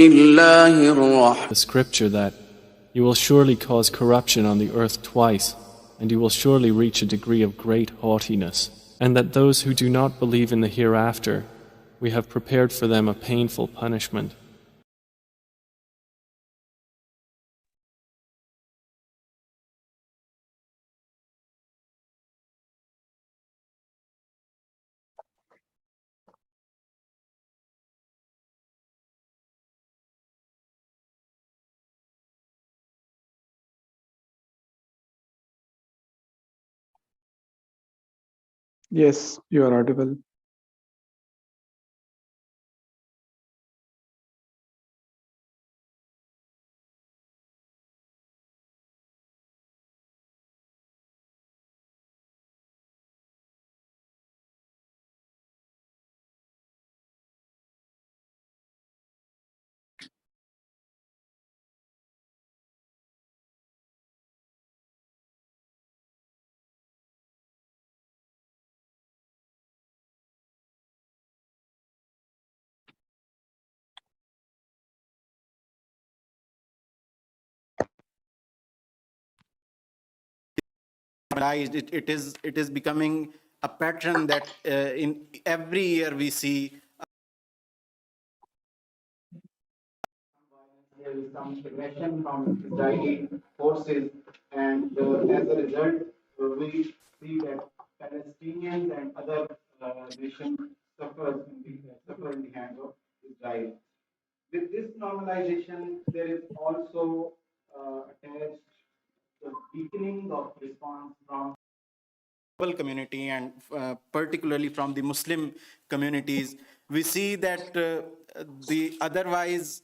The scripture that you will surely cause corruption on the earth twice, and you will surely reach a degree of great haughtiness, and that those who do not believe in the hereafter, we have prepared for them a painful punishment. Yes, you are audible. It is becoming a pattern that in every year we see there is some aggression from Israeli forces, and as a result, we see that Palestinians and other nations suffer in the hands of Israel. With this normalization, there is also attached the weakening of response from community and particularly from the Muslim communities. We see that the otherwise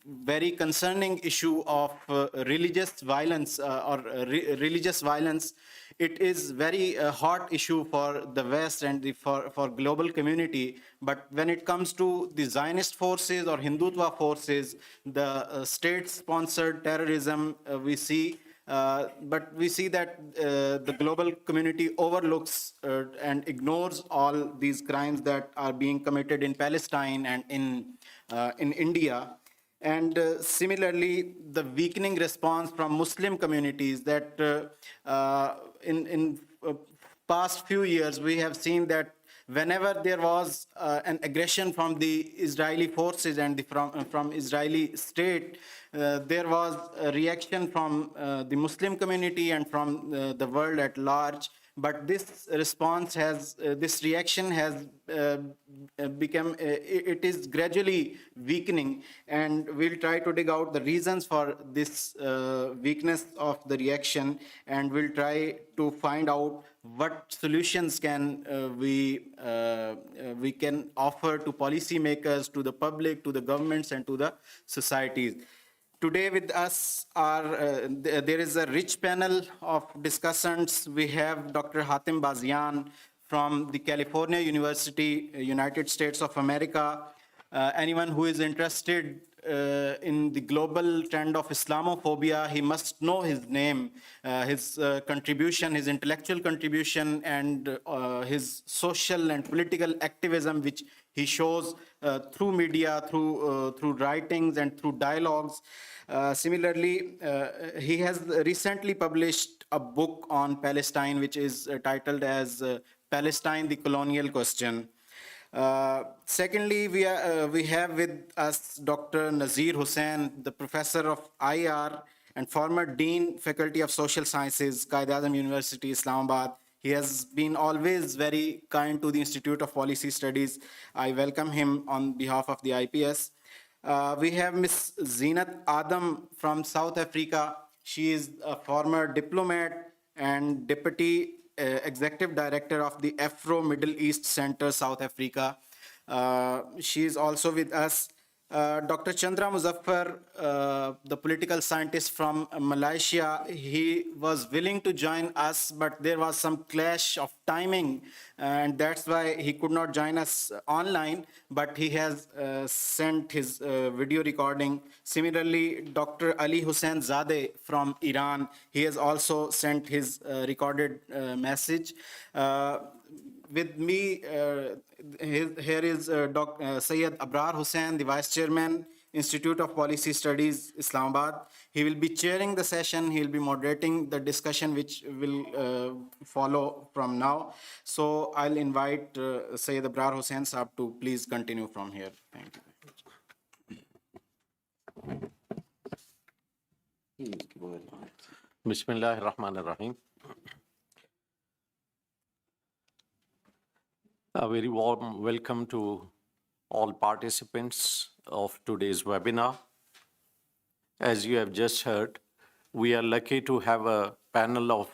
very concerning issue of religious violence religious violence, it is very hot issue for the West and for global community. But when it comes to the Zionist forces or Hindutva forces, the state-sponsored terrorism, but we see that the global community overlooks and ignores all these crimes that are being committed in Palestine and in India. And similarly, the weakening response from Muslim communities that in past few years, we have seen that whenever there was an aggression from the Israeli forces and from Israeli state, there was a reaction from the Muslim community and from the world at large. But this response this reaction has become, it is gradually weakening, and we'll try to dig out the reasons for this weakness of the reaction, and we'll try to find out what solutions can we can offer to policymakers, to the public, to the governments, and to the societies. Today with us there is a rich panel of discussants. We have Dr. Hatem Bazian from the California University, United States of America. Anyone who is interested in the global trend of Islamophobia, he must know his name, his contribution, his intellectual contribution, and his social and political activism, which he shows through media, through writings, and through dialogues. Similarly, he has recently published a book on Palestine, which is titled as Palestine, the Colonial Question. Secondly, we have with us Dr. Nazir Hussain, the professor of IR and former Dean, Faculty of Social Sciences, Qaid-e-Azam University, Islamabad. He has been always very kind to the Institute of Policy Studies. I welcome him on behalf of the IPS. We have Ms. Zeenat Adam from South Africa. She is a former diplomat and deputy executive director of the Afro-Middle East Center, South Africa. She is also with us. Dr. Chandra Muzaffar, the political scientist from Malaysia, he was willing to join us, but there was some clash of timing, and that's why he could not join us online, but he has sent his video recording. Similarly, Dr. Ali Hussain Zada from Iran, he has also sent his recorded message. With me, here is Syed Abrar Hussain, the Vice Chairman. Institute of Policy Studies, Islamabad. He will be chairing the session. He will be moderating the discussion which will follow from now. So I'll invite Syed Abrar Hussain Saab to please continue from here. Thank you. Bismillahir Rahmanir Rahim. A very warm welcome to all participants of today's webinar. As you have just heard, we are lucky to have a panel of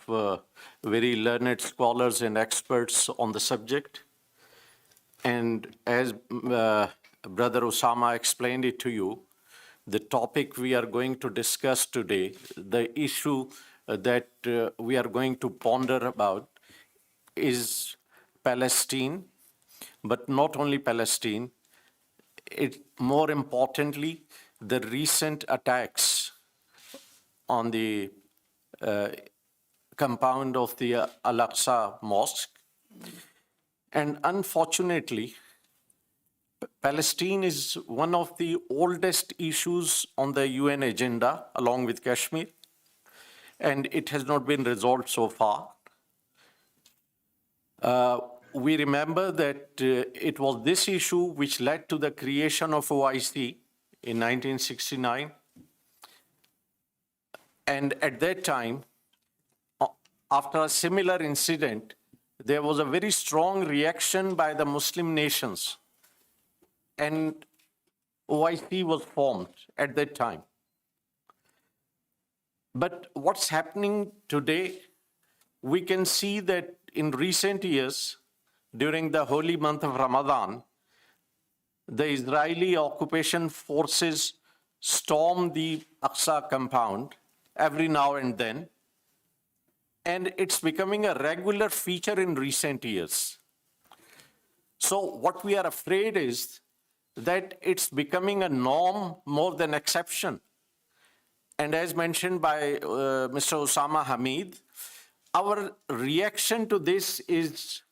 very learned scholars and experts on the subject. And as Brother Osama explained it to you, the topic we are going to discuss today, the issue that we are going to ponder about is Palestine, but not only Palestine, more importantly, the recent attacks on the compound of the Al-Aqsa Mosque. And unfortunately, Palestine is one of the oldest issues on the UN agenda, along with Kashmir, and it has not been resolved so far. We remember that it was this issue which led to the creation of OIC in 1969. And at that time, after a similar incident, there was a very strong reaction by the Muslim nations, and OIC was formed at that time. But what's happening today, we can see that in recent years, during the holy month of Ramadan, the Israeli occupation forces storm the Aqsa compound every now and then, and it's becoming a regular feature in recent years. So what we are afraid is that it's becoming a norm more than exception. And as mentioned by Mr. Osama Hamid, our reaction to this is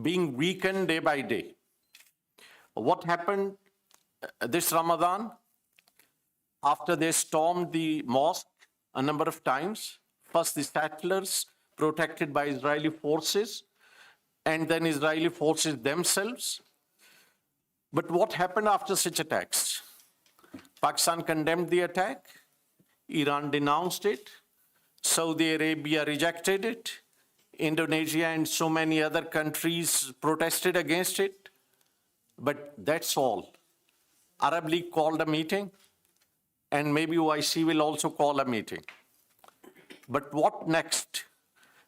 being weakened day by day. What happened this Ramadan? After they stormed the mosque a number of times, first the settlers protected by Israeli forces, and then Israeli forces themselves. But what happened after such attacks? Pakistan condemned the attack, Iran denounced it, Saudi Arabia rejected it, Indonesia and so many other countries protested against it. But that's all. Arab League called a meeting, and maybe OIC will also call a meeting. But what next?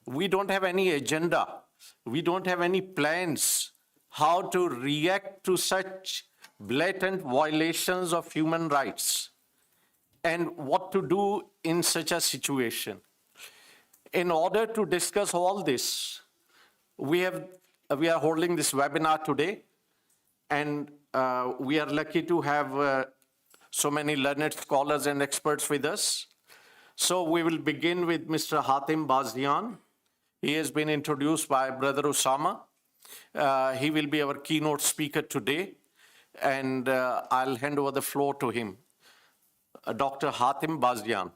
We don't have any agenda. We don't have any plans how to react to such blatant violations of human rights and what to do in such a situation. In order to discuss all this, we are holding this webinar today, and we are lucky to have so many learned scholars and experts with us. So we will begin with Mr. Hatem Bazian. He has been introduced by Brother Osama. He will be our keynote speaker today, and I'll hand over the floor to him. Dr. Hatem Bazian.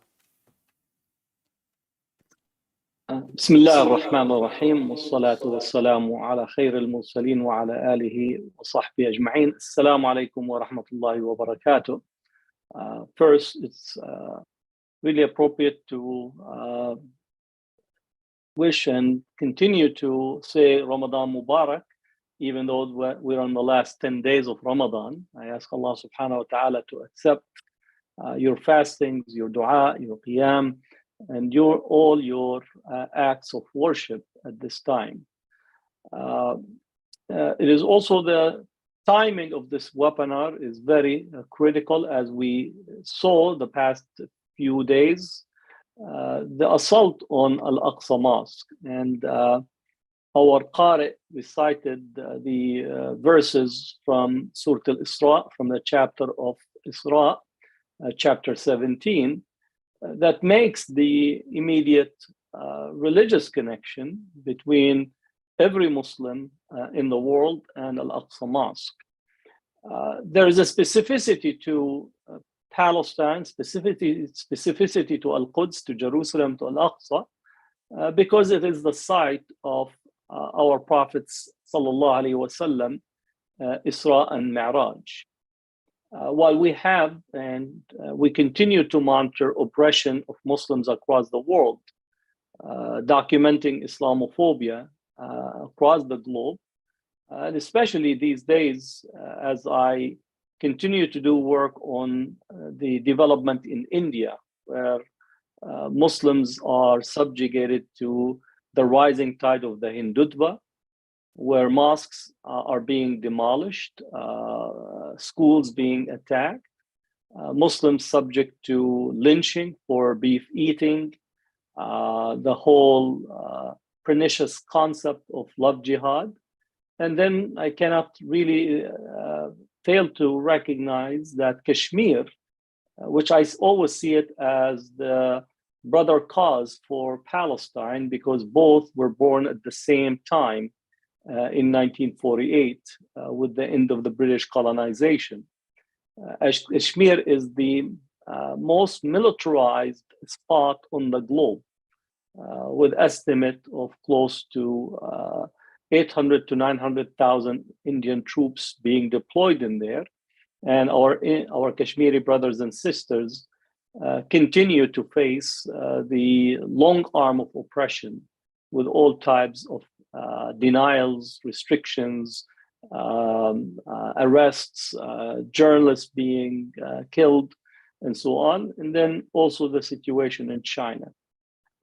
بسم الله الرحمن الرحيم والصلاة والسلام على خير المرسلين وعلى آله وصحبه أجمعين. السلام عليكم ورحمة الله وبركاته. First, it's really appropriate to wish and continue to say Ramadan Mubarak, even though we're on the last 10 days of Ramadan. I ask Allah subhanahu wa ta'ala to accept your fastings, your dua, your qiyam, and all your acts of worship at this time. It is also the timing of this webinar is very critical, as we saw the past few days, the assault on Al-Aqsa Mosque. And our Qari recited the verses from Surah Al-Isra, from the chapter of Isra, chapter 17, that makes the immediate religious connection between every Muslim in the world and Al-Aqsa Mosque. There is a specificity to Palestine, specificity to Al-Quds, to Jerusalem, to Al-Aqsa, because it is the site of our Prophet's sallallahu alaihi wasallam Isra and Mi'raj. While we have and we continue to monitor oppression of Muslims across the world, documenting Islamophobia across the globe, and especially these days, as I continue to do work on the development in India, where Muslims are subjugated to the rising tide of the Hindutva, where mosques are being demolished, schools being attacked, Muslims subject to lynching for beef eating, the whole pernicious concept of love jihad. And then I cannot really fail to recognize that Kashmir, which I always see it as the brother cause for Palestine, because both were born at the same time in 1948 with the end of the British colonization. Kashmir is the most militarized spot on the globe, with estimate of close to 800 to 900,000 Indian troops being deployed in there. And our Kashmiri brothers and sisters continue to face the long arm of oppression with all types of denials, restrictions, arrests, journalists being killed, and so on. And then also the situation in China.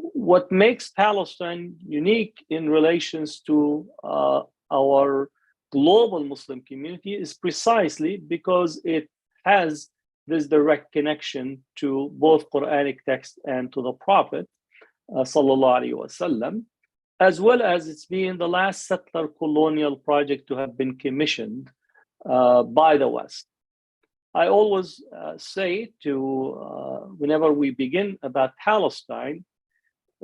What makes Palestine unique in relations to our global Muslim community is precisely because it has this direct connection to both Quranic text and to the Prophet, sallallahu alaihi wasallam, as well as it's being the last settler colonial project to have been commissioned by the West. I always say to whenever we begin about Palestine,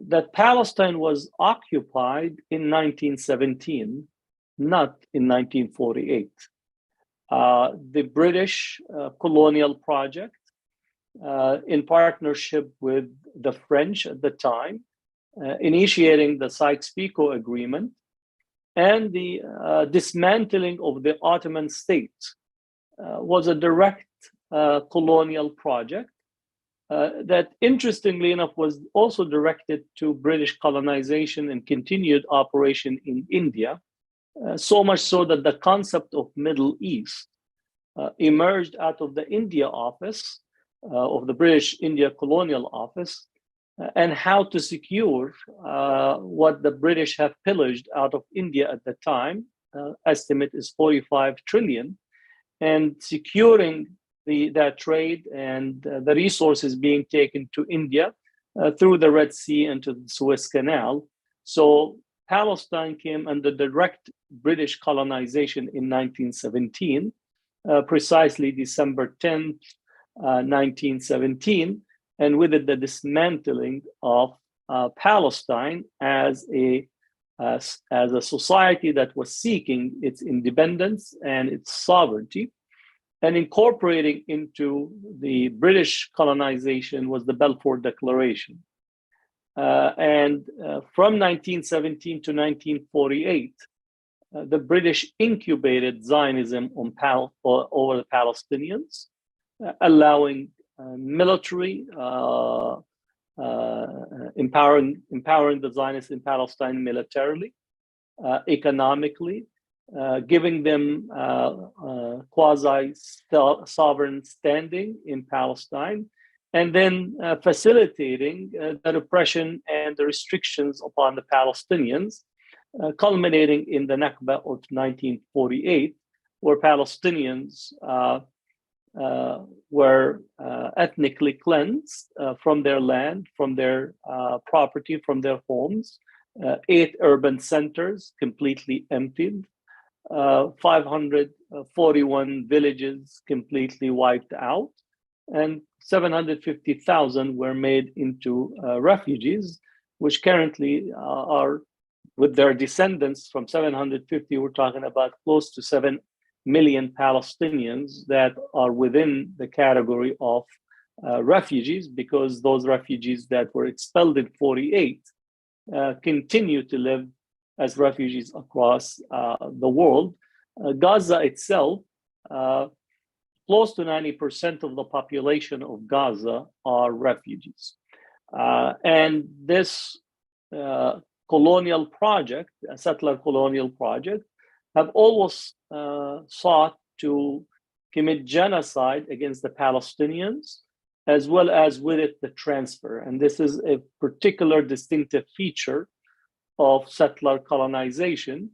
that Palestine was occupied in 1917, not in 1948. The British colonial project, in partnership with the French at the time, initiating the Sykes-Picot Agreement and the dismantling of the Ottoman state, was a direct colonial project that, interestingly enough, was also directed to British colonization and continued operation in India, so much so that the concept of Middle East emerged out of the India office, of the British India Colonial Office, and how to secure what the British have pillaged out of India at the time. Estimate is 45 trillion, and securing that trade and the resources being taken to India through the Red Sea and to the Suez Canal. So Palestine came under direct British colonization in 1917, precisely December 10th, 1917, and with it the dismantling of Palestine as a society that was seeking its independence and its sovereignty, and incorporating into the British colonization was the Balfour Declaration. And from 1917 to 1948, the British incubated Zionism over the Palestinians, allowing military, empowering the Zionists in Palestine militarily, economically, giving them quasi-sovereign standing in Palestine, and then facilitating the repression and the restrictions upon the Palestinians, culminating in the Nakba of 1948, where Palestinians were ethnically cleansed from their land, from their property, from their homes. 8 urban centers completely emptied, 541 villages completely wiped out, and 750,000 were made into refugees, which currently are, with their descendants from 750, we're talking about close to 7 million Palestinians that are within the category of refugees, because those refugees that were expelled in 48 continue to live as refugees across the world. Gaza itself, close to 90% of the population of Gaza are refugees. And this colonial project, a settler colonial project, have always sought to commit genocide against the Palestinians, as well as with it the transfer. And this is a particular distinctive feature of settler colonization.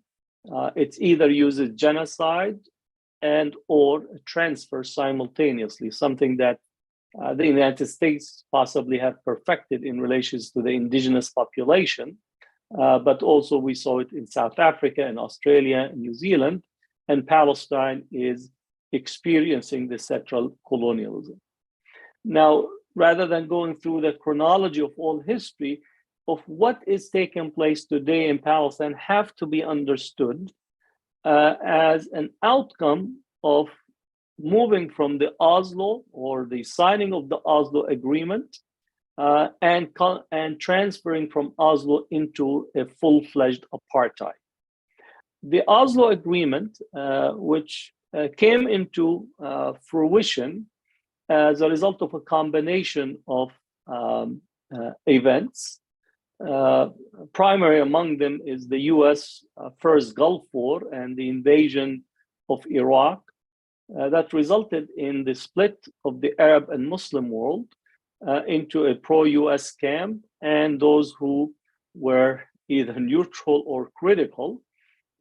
It either uses genocide and or transfer simultaneously, something that the United States possibly have perfected in relation to the indigenous population, but also we saw it in South Africa and Australia and New Zealand, and Palestine is experiencing the settler colonialism. Now, rather than going through the chronology of all history of what is taking place today in Palestine have to be understood as an outcome of moving from the Oslo or the signing of the Oslo Agreement and transferring from Oslo into a full-fledged apartheid. The Oslo Agreement, which came into fruition as a result of a combination of events. Primary among them is the US first Gulf War and the invasion of Iraq that resulted in the split of the Arab and Muslim world into a pro-US camp and those who were either neutral or critical.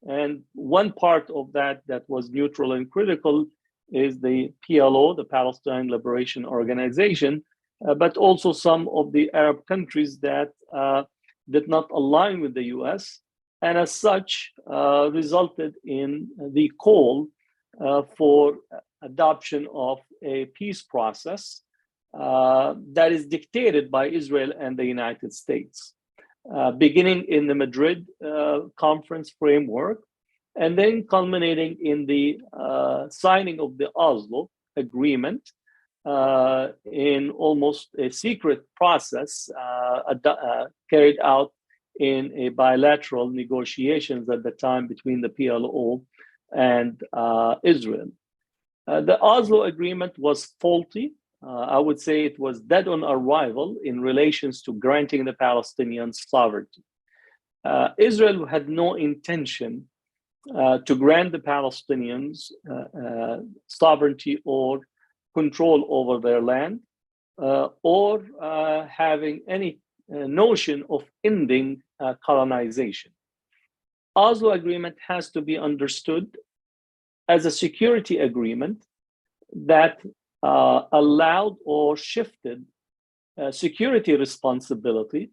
And one part of that was neutral and critical is the PLO, the Palestine Liberation Organization, but also some of the Arab countries that did not align with the US, and as such resulted in the call for adoption of a peace process that is dictated by Israel and the United States, beginning in the Madrid conference framework, and then culminating in the signing of the Oslo Agreement in almost a secret process carried out in a bilateral negotiations at the time between the PLO and Israel. The Oslo Agreement was faulty. I would say it was dead on arrival in relations to granting the Palestinians sovereignty. Israel had no intention to grant the Palestinians sovereignty or control over their land, or having any notion of ending colonization. Oslo Agreement has to be understood as a security agreement that allowed or shifted security responsibility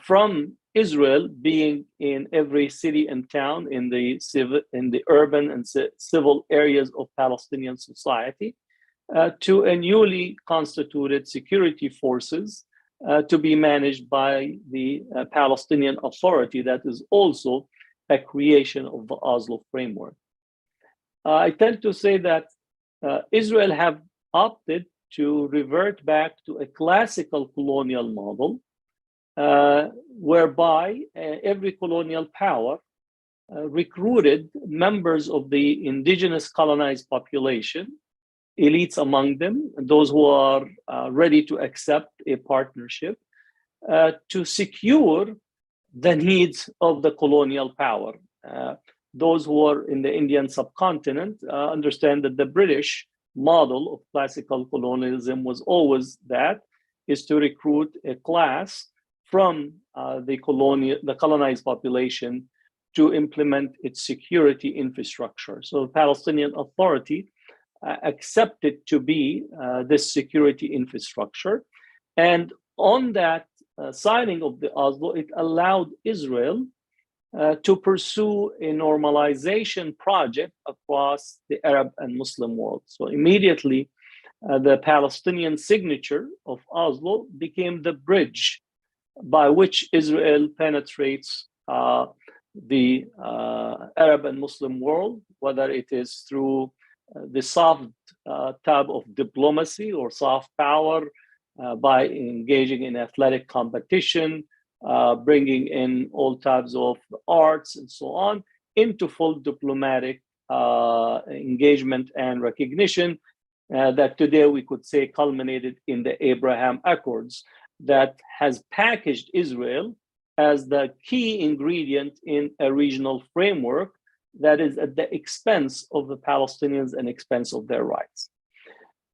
from Israel being in every city and town in the urban and civil areas of Palestinian society to a newly constituted security forces to be managed by the Palestinian Authority that is also a creation of the Oslo framework. I tend to say that Israel have opted to revert back to a classical colonial model whereby every colonial power recruited members of the indigenous colonized population, elites among them, those who are ready to accept a partnership, to secure the needs of the colonial power. Those who are in the Indian subcontinent understand that the British model of classical colonialism was always that, is to recruit a class from the colonized population to implement its security infrastructure. So the Palestinian Authority accepted to be this security infrastructure. And on that signing of the Oslo, it allowed Israel to pursue a normalization project across the Arab and Muslim world. So immediately, the Palestinian signature of Oslo became the bridge by which Israel penetrates the Arab and Muslim world, whether it is through the soft type of diplomacy or soft power by engaging in athletic competition, bringing in all types of arts and so on, into full diplomatic engagement and recognition that today we could say culminated in the Abraham Accords that has packaged Israel as the key ingredient in a regional framework that is at the expense of the Palestinians and expense of their rights.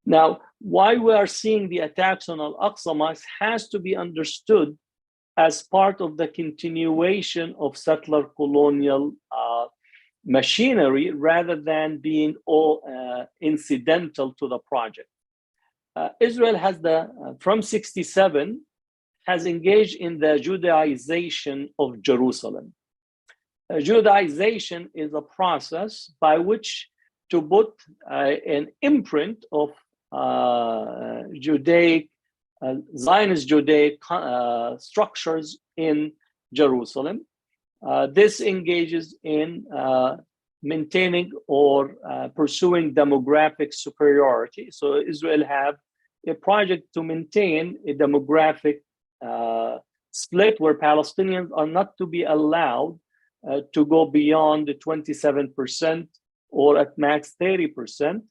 Now, why we are seeing the attacks on Al-Aqsa Mosque has to be understood as part of the continuation of settler colonial machinery rather than being all incidental to the project. Israel has from 67, has engaged in the Judaization of Jerusalem. Judaization is a process by which to put an imprint of Zionist Judaic structures in Jerusalem. This engages in maintaining or pursuing demographic superiority. So Israel have a project to maintain a demographic split where Palestinians are not to be allowed to go beyond the 27% or at max 30%,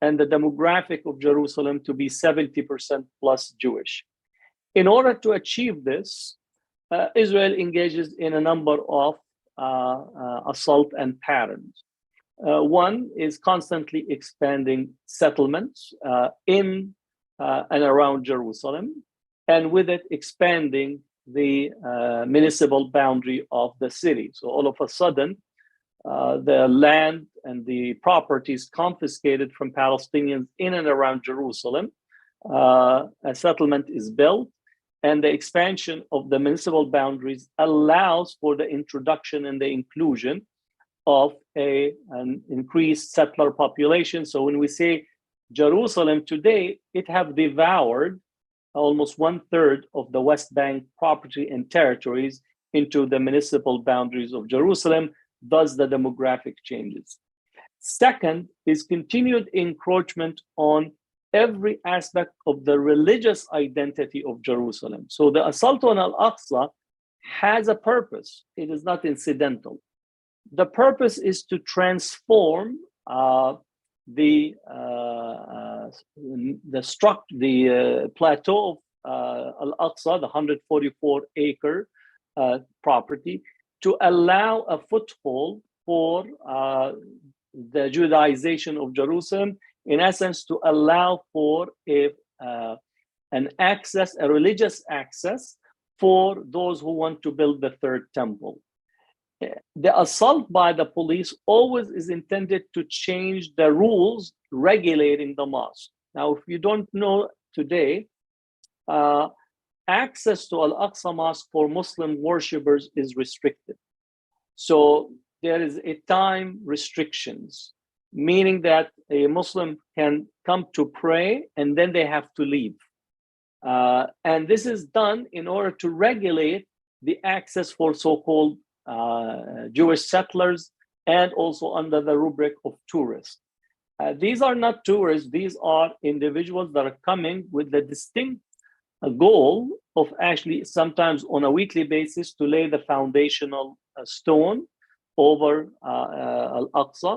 and the demographic of Jerusalem to be 70% plus Jewish. In order to achieve this, Israel engages in a number of assault and patterns. One is constantly expanding settlements in and around Jerusalem, and with it expanding the municipal boundary of the city. So all of a sudden, the land and the properties confiscated from Palestinians in and around Jerusalem, a settlement is built, and the expansion of the municipal boundaries allows for the introduction and the inclusion of an increased settler population. So when we say Jerusalem today, it have devoured almost 1/3 of the West Bank property and territories into the municipal boundaries of Jerusalem, thus the demographic changes. Second is continued encroachment on every aspect of the religious identity of Jerusalem. So the assault on Al-Aqsa has a purpose. It is not incidental. The purpose is to transform the plateau of Al-Aqsa, the 144-acre property, to allow a foothold for the Judaization of Jerusalem, in essence, to allow for an access, a religious access for those who want to build the third temple. The assault by the police always is intended to change the rules regulating the mosque. Now, if you don't know today, access to Al-Aqsa Mosque for Muslim worshippers is restricted. So there is a time restrictions, meaning that a Muslim can come to pray and then they have to leave. And this is done in order to regulate the access for so-called Jewish settlers and also under the rubric of tourists. These are not tourists, these are individuals that are coming with the distinct goal of actually sometimes on a weekly basis to lay the foundational stone over Al-Aqsa,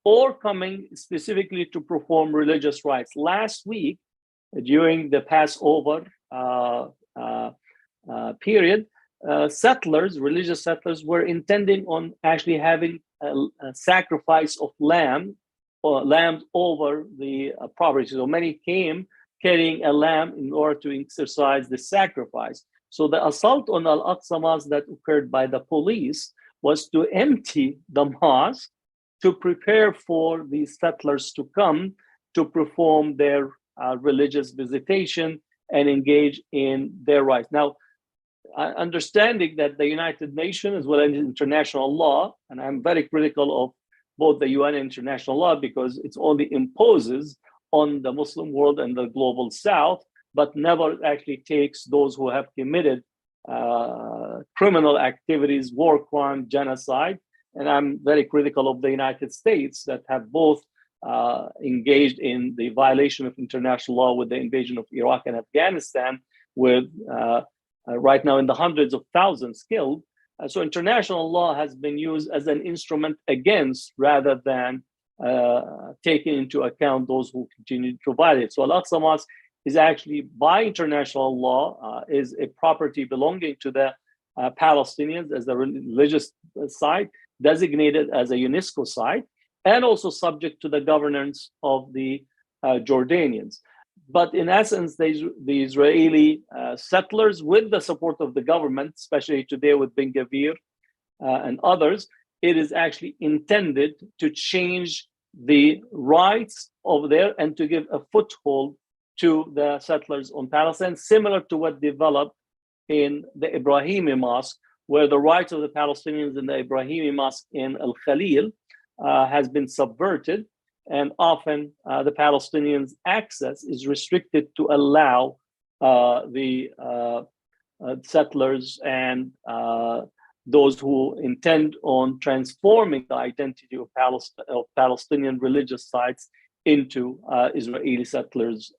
or coming specifically to perform religious rites. Last week, during the Passover period, religious settlers were intending on actually having a sacrifice of lambs over the property. So many came carrying a lamb in order to exercise the sacrifice. So the assault on Al-Aqsa Mosque that occurred by the police was to empty the mosque to prepare for these settlers to come to perform their religious visitation and engage in their rights. Now, understanding that the United Nations as well as international law, and I'm very critical of both the UN and international law because it only imposes on the Muslim world and the global South, but never actually takes those who have committed criminal activities, war crime, genocide. And I'm very critical of the United States that have both engaged in the violation of international law with the invasion of Iraq and Afghanistan, with right now in the hundreds of thousands killed. So international law has been used as an instrument against, rather than taking into account those who continue to violate. So Al-Aqsa Mosque is actually, by international law, is a property belonging to the Palestinians as a religious site, designated as a UNESCO site, and also subject to the governance of the Jordanians. But in essence, the Israeli settlers, with the support of the government, especially today with Ben Gvir and others, it is actually intended to change the rights over there and to give a foothold to the settlers on Palestine, similar to what developed in the Ibrahimi Mosque, where the rights of the Palestinians in the Ibrahimi Mosque in Al Khalil has been subverted, and often the Palestinians' access is restricted to allow the settlers and those who intend on transforming the identity of Palestinian religious sites into Israeli settlers'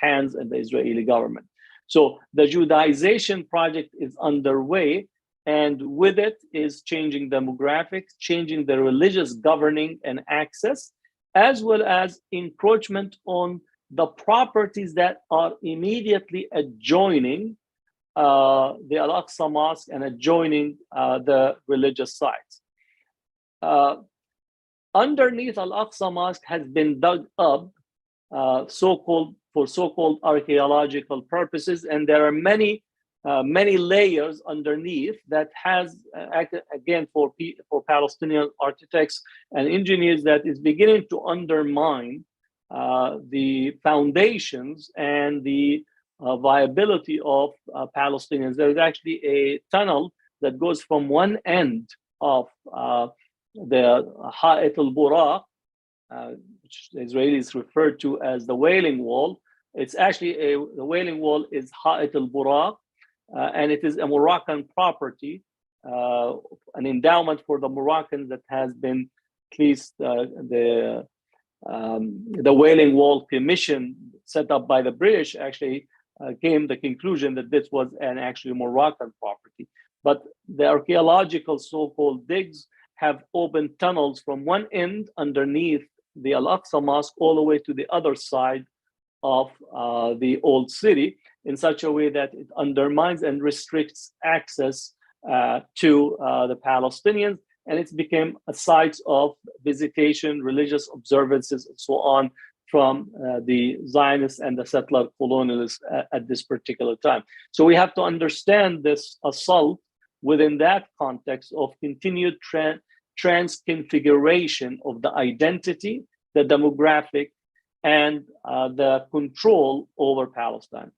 hands and the Israeli government. So the Judaization project is underway, and with it is changing demographics, changing the religious governing and access, as well as encroachment on the properties that are immediately adjoining the Al-Aqsa Mosque and adjoining the religious sites. Underneath Al-Aqsa Mosque has been dug up for so-called archaeological purposes, and there are many layers underneath that has, again, for Palestinian architects and engineers, that is beginning to undermine the foundations and the viability of Palestinians. There is actually a tunnel that goes from one end of the Ha'it al-Buraq, which the Israelis refer to as the Wailing Wall. It's actually the Wailing Wall is Ha'it al-Buraq, and it is a Moroccan property, an endowment for the Moroccans that has been, at least the Wailing Wall Commission set up by the British actually came to the conclusion that this was an actually Moroccan property. But the archaeological so-called digs have opened tunnels from one end underneath the Al-Aqsa Mosque all the way to the other side of the old city, in such a way that it undermines and restricts access to the Palestinians, and it's become a site of visitation, religious observances, and so on from the Zionists and the settler colonialists at this particular time. So we have to understand this assault within that context of continued transconfiguration of the identity, the demographic, and the control over Palestine.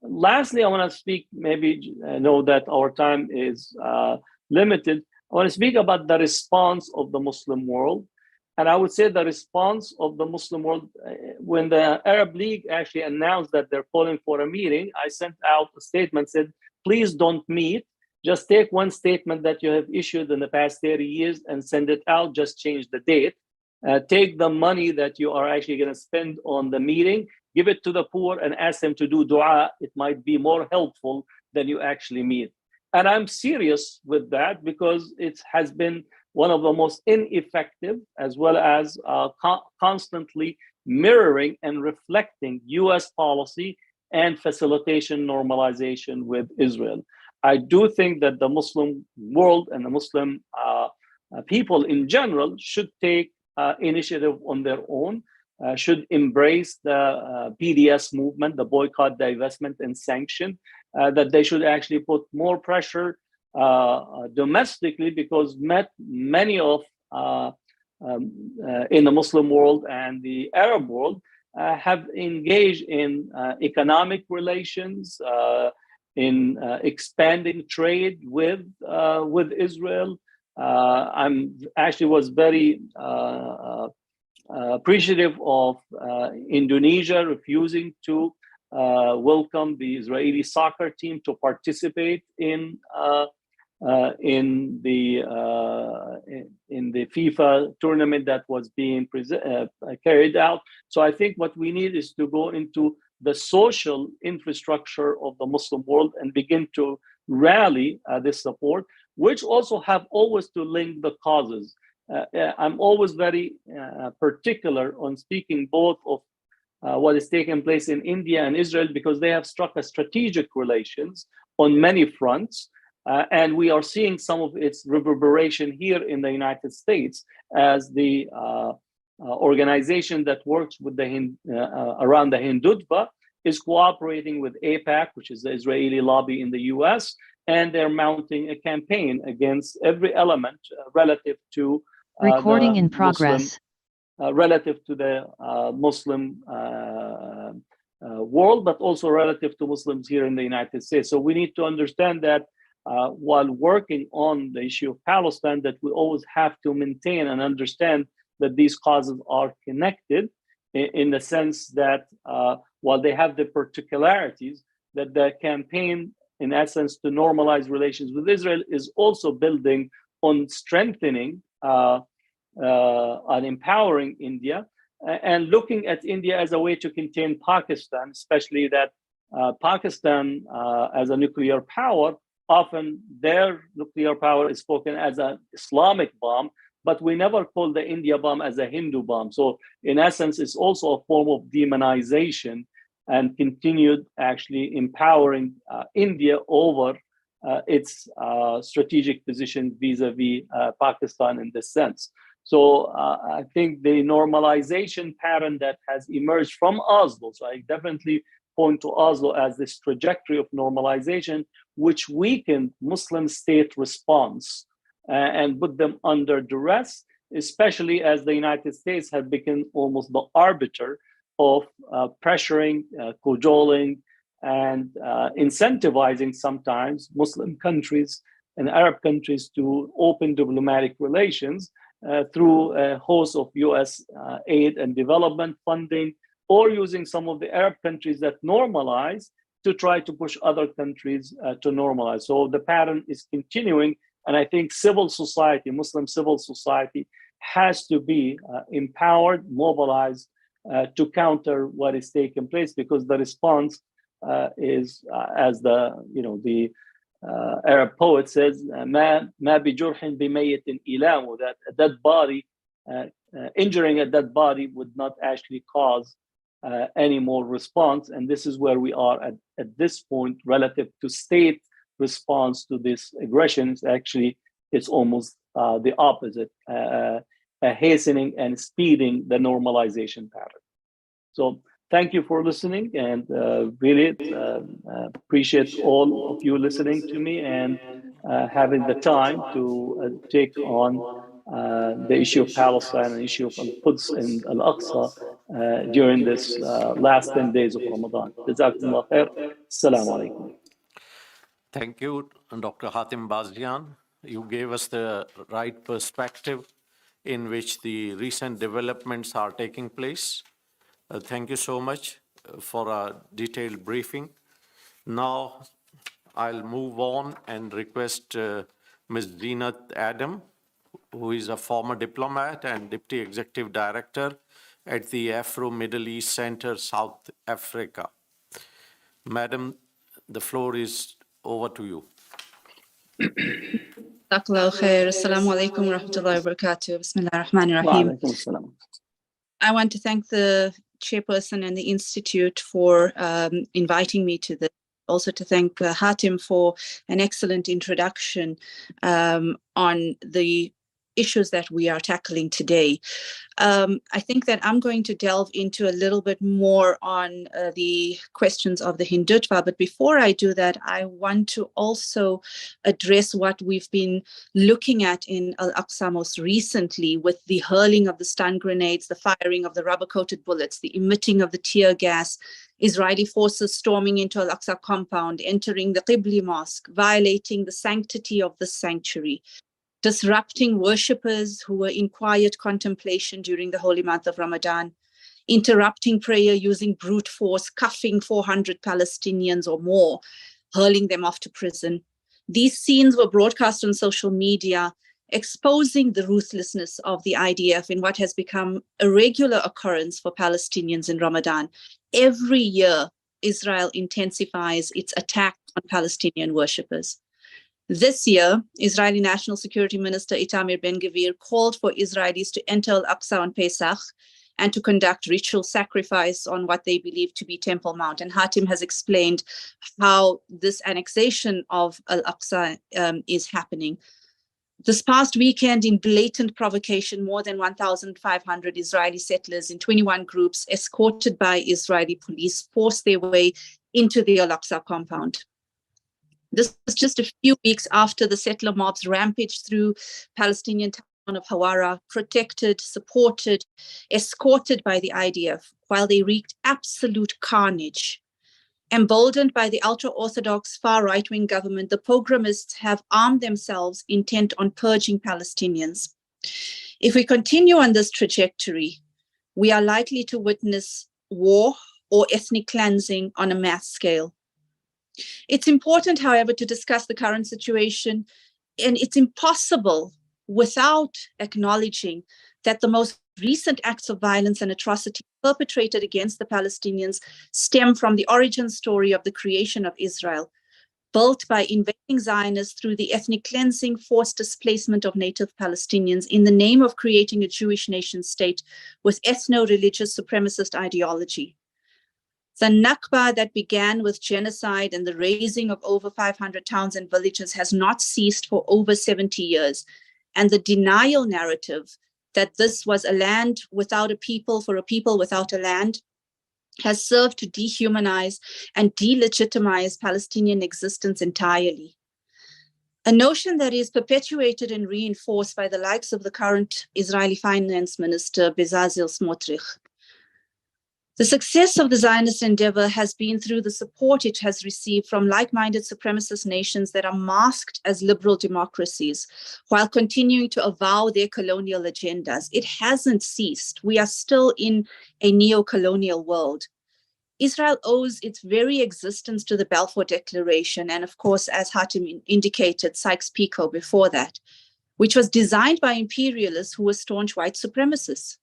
Lastly, I want to speak, maybe I know that our time is limited. I want to speak about the response of the Muslim world. And I would say the response of the Muslim world, when the Arab League actually announced that they're calling for a meeting, I sent out a statement, said, please don't meet. Just take one statement that you have issued in the past 30 years and send it out, just change the date. Take the money that you are actually going to spend on the meeting, give it to the poor and ask them to do dua. It might be more helpful than you actually meet. And I'm serious with that because it has been one of the most ineffective, as well as constantly mirroring and reflecting US policy and facilitation normalization with Israel. I do think that the Muslim world and the Muslim people in general should take initiative on their own, should embrace the BDS movement, the boycott, divestment, and sanction, that they should actually put more pressure domestically, because many of in the Muslim world and the Arab world have engaged in economic relations, in expanding trade with Israel. I'm actually was very appreciative of Indonesia refusing to welcome the Israeli soccer team to participate in in the FIFA tournament that was being carried out. So I think what we need is to go into the social infrastructure of the Muslim world and begin to rally this support, which also have always to link the causes. I'm always very particular on speaking both of what is taking place in India and Israel, because they have struck a strategic relations on many fronts. And we are seeing some of its reverberation here in the United States as the organization that works with the around the Hindutva is cooperating with AIPAC, which is the Israeli lobby in the US, and they're mounting a campaign against every element relative to recording in progress. Relative to the Muslim world, but also relative to Muslims here in the United States. So we need to understand that while working on the issue of Palestine, that we always have to maintain and understand that these causes are connected in the sense that while they have the particularities, that the campaign, in essence, to normalize relations with Israel is also building on strengthening and empowering India and looking at India as a way to contain Pakistan, especially that Pakistan as a nuclear power, often their nuclear power is spoken as an Islamic bomb, but we never call the India bomb as a Hindu bomb. So in essence, it's also a form of demonization and continued actually empowering India over its strategic position vis-a-vis Pakistan in this sense. So I think the normalization pattern that has emerged from Oslo, so I definitely point to Oslo as this trajectory of normalization, which weakened Muslim state response and put them under duress, especially as the United States had become almost the arbiter of pressuring, cajoling, and incentivizing sometimes Muslim countries and Arab countries to open diplomatic relations through a host of US aid and development funding, or using some of the Arab countries that normalize to try to push other countries to normalize. So the pattern is continuing, and I think civil society, Muslim civil society, has to be empowered, mobilized to counter what is taking place, because the response is, as the Arab poet says, "Ma bijurhin bimayitin ilamu," that a dead body, injuring a dead body would not actually cause any more response. And this is where we are at this point relative to state response to this aggression. It's almost the opposite, hastening and speeding the normalization pattern. So thank you for listening, and really appreciate all of you listening to me and having the time to take on the issue of Palestine and the issue of Al-Quds and Al-Aqsa during this last 10 days of Ramadan. Jazakumullah khair. Assalamu alaikum. Thank you, Dr. Hatem Bazian. You gave us the right perspective in which the recent developments are taking place. Thank you so much for a detailed briefing. Now, I'll move on and request Ms. Zeenat Adam, who is a former diplomat and Deputy Executive Director at the Afro-Middle East Center, South Africa. Madam, the floor is over to you. Assalamu alaikum wa rahmatullahi wa barakatuh. Bismillah ar-Rahman ar-Rahim. I want to thank the chairperson and the Institute for inviting me to this. Also to thank Hatem for an excellent introduction on the issues that we are tackling today. I think that I'm going to delve into a little bit more on the questions of the Hindutva, but before I do that, I want to also address what we've been looking at in Al-Aqsa most recently, with the hurling of the stun grenades, the firing of the rubber-coated bullets, the emitting of the tear gas, Israeli forces storming into Al-Aqsa compound, entering the Qibli mosque, violating the sanctity of the sanctuary, disrupting worshippers who were in quiet contemplation during the holy month of Ramadan, interrupting prayer using brute force, cuffing 400 Palestinians or more, hurling them off to prison, These scenes were broadcast on social media, exposing the ruthlessness of the IDF in what has become a regular occurrence for Palestinians in Ramadan. Every year, Israel intensifies its attack on Palestinian worshippers. This year, Israeli National Security Minister Itamar Ben-Gvir called for Israelis to enter Al-Aqsa on Pesach and to conduct ritual sacrifice on what they believe to be Temple Mount. And Hatem has explained how this annexation of Al-Aqsa is happening. This past weekend, in blatant provocation, more than 1,500 Israeli settlers in 21 groups, escorted by Israeli police, forced their way into the Al-Aqsa compound. This was just a few weeks after the settler mobs rampaged through Palestinian town of Hawara, protected, supported, escorted by the IDF, while they wreaked absolute carnage. Emboldened by the ultra-Orthodox far right-wing government, the pogromists have armed themselves intent on purging Palestinians. If we continue on this trajectory, we are likely to witness war or ethnic cleansing on a mass scale. It's important, however, to discuss the current situation, and it's impossible without acknowledging that the most recent acts of violence and atrocity perpetrated against the Palestinians stem from the origin story of the creation of Israel, built by invading Zionists through the ethnic cleansing, forced displacement of native Palestinians in the name of creating a Jewish nation state with ethno-religious supremacist ideology. The Nakba that began with genocide and the razing of over 500 towns and villages has not ceased for over 70 years. And the denial narrative that this was a land without a people for a people without a land has served to dehumanize and delegitimize Palestinian existence entirely. A notion that is perpetuated and reinforced by the likes of the current Israeli Finance Minister, Bezalel Smotrich. The success of the Zionist endeavor has been through the support it has received from like-minded supremacist nations that are masked as liberal democracies while continuing to avow their colonial agendas. It hasn't ceased. We are still in a neo-colonial world. Israel owes its very existence to the Balfour Declaration and, of course, as Hatem indicated, Sykes-Picot before that, which was designed by imperialists who were staunch white supremacists.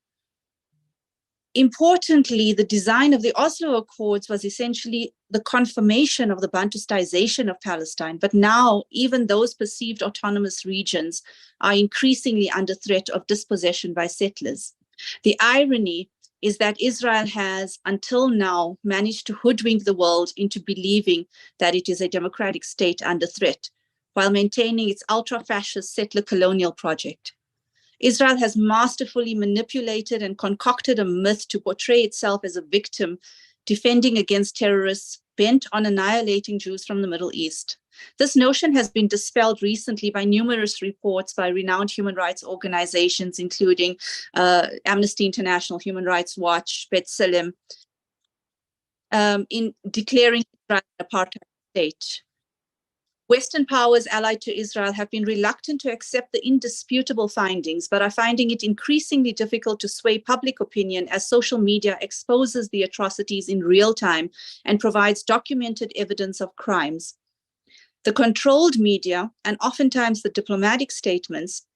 Importantly, the design of the Oslo Accords was essentially the confirmation of the Bantustization of Palestine. But now, even those perceived autonomous regions are increasingly under threat of dispossession by settlers. The irony is that Israel has, until now, managed to hoodwink the world into believing that it is a democratic state under threat, while maintaining its ultra-fascist settler colonial project. Israel has masterfully manipulated and concocted a myth to portray itself as a victim, defending against terrorists bent on annihilating Jews from the Middle East. This notion has been dispelled recently by numerous reports by renowned human rights organizations, including Amnesty International, Human Rights Watch, B'Tselem, in declaring Israel an apartheid state. Western powers allied to Israel have been reluctant to accept the indisputable findings, but are finding it increasingly difficult to sway public opinion as social media exposes the atrocities in real time and provides documented evidence of crimes. The controlled media, and oftentimes the diplomatic statements,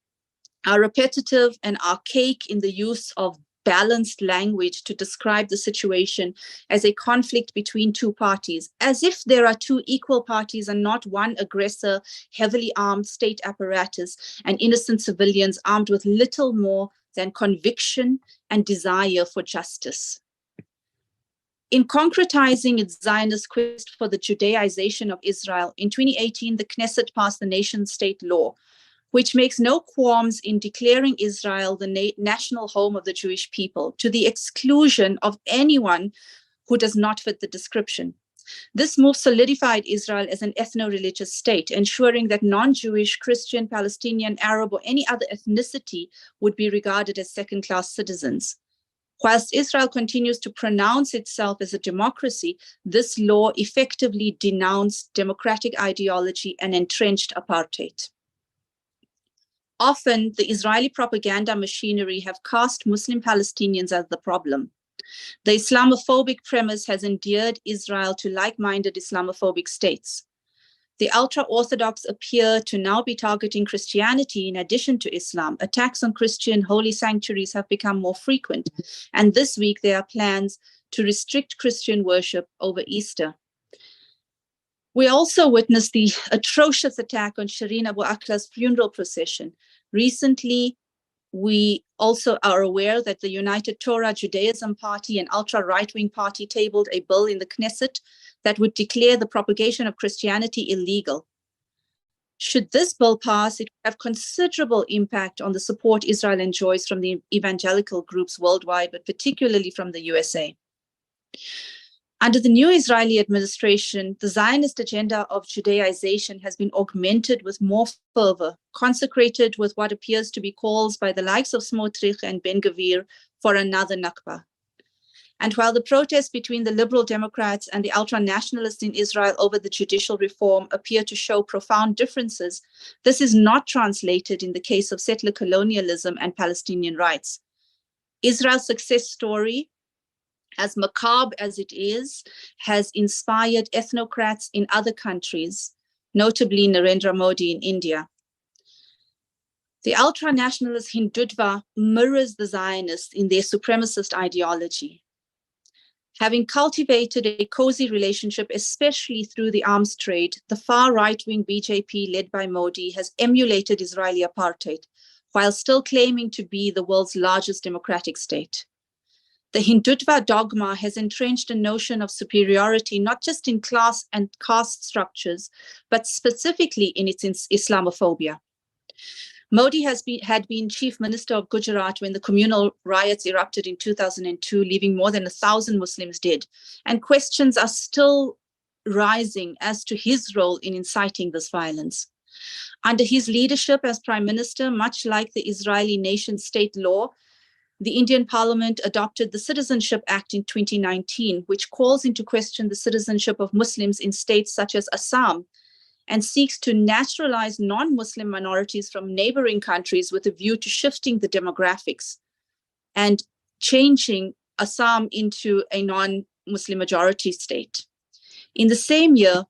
are repetitive and archaic in the use of balanced language to describe the situation as a conflict between two parties, as if there are two equal parties and not one aggressor, heavily armed state apparatus, and innocent civilians armed with little more than conviction and desire for justice. In concretizing its Zionist quest for the Judaization of Israel, in 2018, the Knesset passed the nation-state law, which makes no qualms in declaring Israel the national home of the Jewish people, to the exclusion of anyone who does not fit the description. This move solidified Israel as an ethno-religious state, ensuring that non-Jewish, Christian, Palestinian, Arab, or any other ethnicity would be regarded as second-class citizens. Whilst Israel continues to pronounce itself as a democracy, this law effectively denounced democratic ideology and entrenched apartheid. Often, the Israeli propaganda machinery have cast Muslim Palestinians as the problem. The Islamophobic premise has endeared Israel to like-minded Islamophobic states. The ultra-Orthodox appear to now be targeting Christianity in addition to Islam. Attacks on Christian holy sanctuaries have become more frequent, and this week there are plans to restrict Christian worship over Easter. We also witnessed the atrocious attack on Shireen Abu Akla's funeral procession. Recently, we also are aware that the United Torah Judaism Party, an ultra-right-wing party, tabled a bill in the Knesset that would declare the propagation of Christianity illegal. Should this bill pass, it would have considerable impact on the support Israel enjoys from the evangelical groups worldwide, but particularly from the USA. Under the new Israeli administration, the Zionist agenda of Judaization has been augmented with more fervor, consecrated with what appears to be calls by the likes of Smotrich and Ben-Gvir for another Nakba. And while the protests between the liberal Democrats and the ultra-nationalists in Israel over the judicial reform appear to show profound differences, this is not translated in the case of settler colonialism and Palestinian rights. Israel's success story, as macabre as it is, has inspired ethnocrats in other countries, notably Narendra Modi in India. The ultra-nationalist Hindutva mirrors the Zionists in their supremacist ideology. Having cultivated a cozy relationship, especially through the arms trade, the far right-wing BJP led by Modi has emulated Israeli apartheid, while still claiming to be the world's largest democratic state. The Hindutva dogma has entrenched a notion of superiority, not just in class and caste structures, but specifically in its Islamophobia. Modi had been chief minister of Gujarat when the communal riots erupted in 2002, leaving more than 1,000 Muslims dead. And questions are still rising as to his role in inciting this violence. Under his leadership as prime minister, much like the Israeli nation-state law, the Indian Parliament adopted the Citizenship Act in 2019, which calls into question the citizenship of Muslims in states such as Assam and seeks to naturalize non-Muslim minorities from neighboring countries with a view to shifting the demographics and changing Assam into a non-Muslim majority state. In the same year,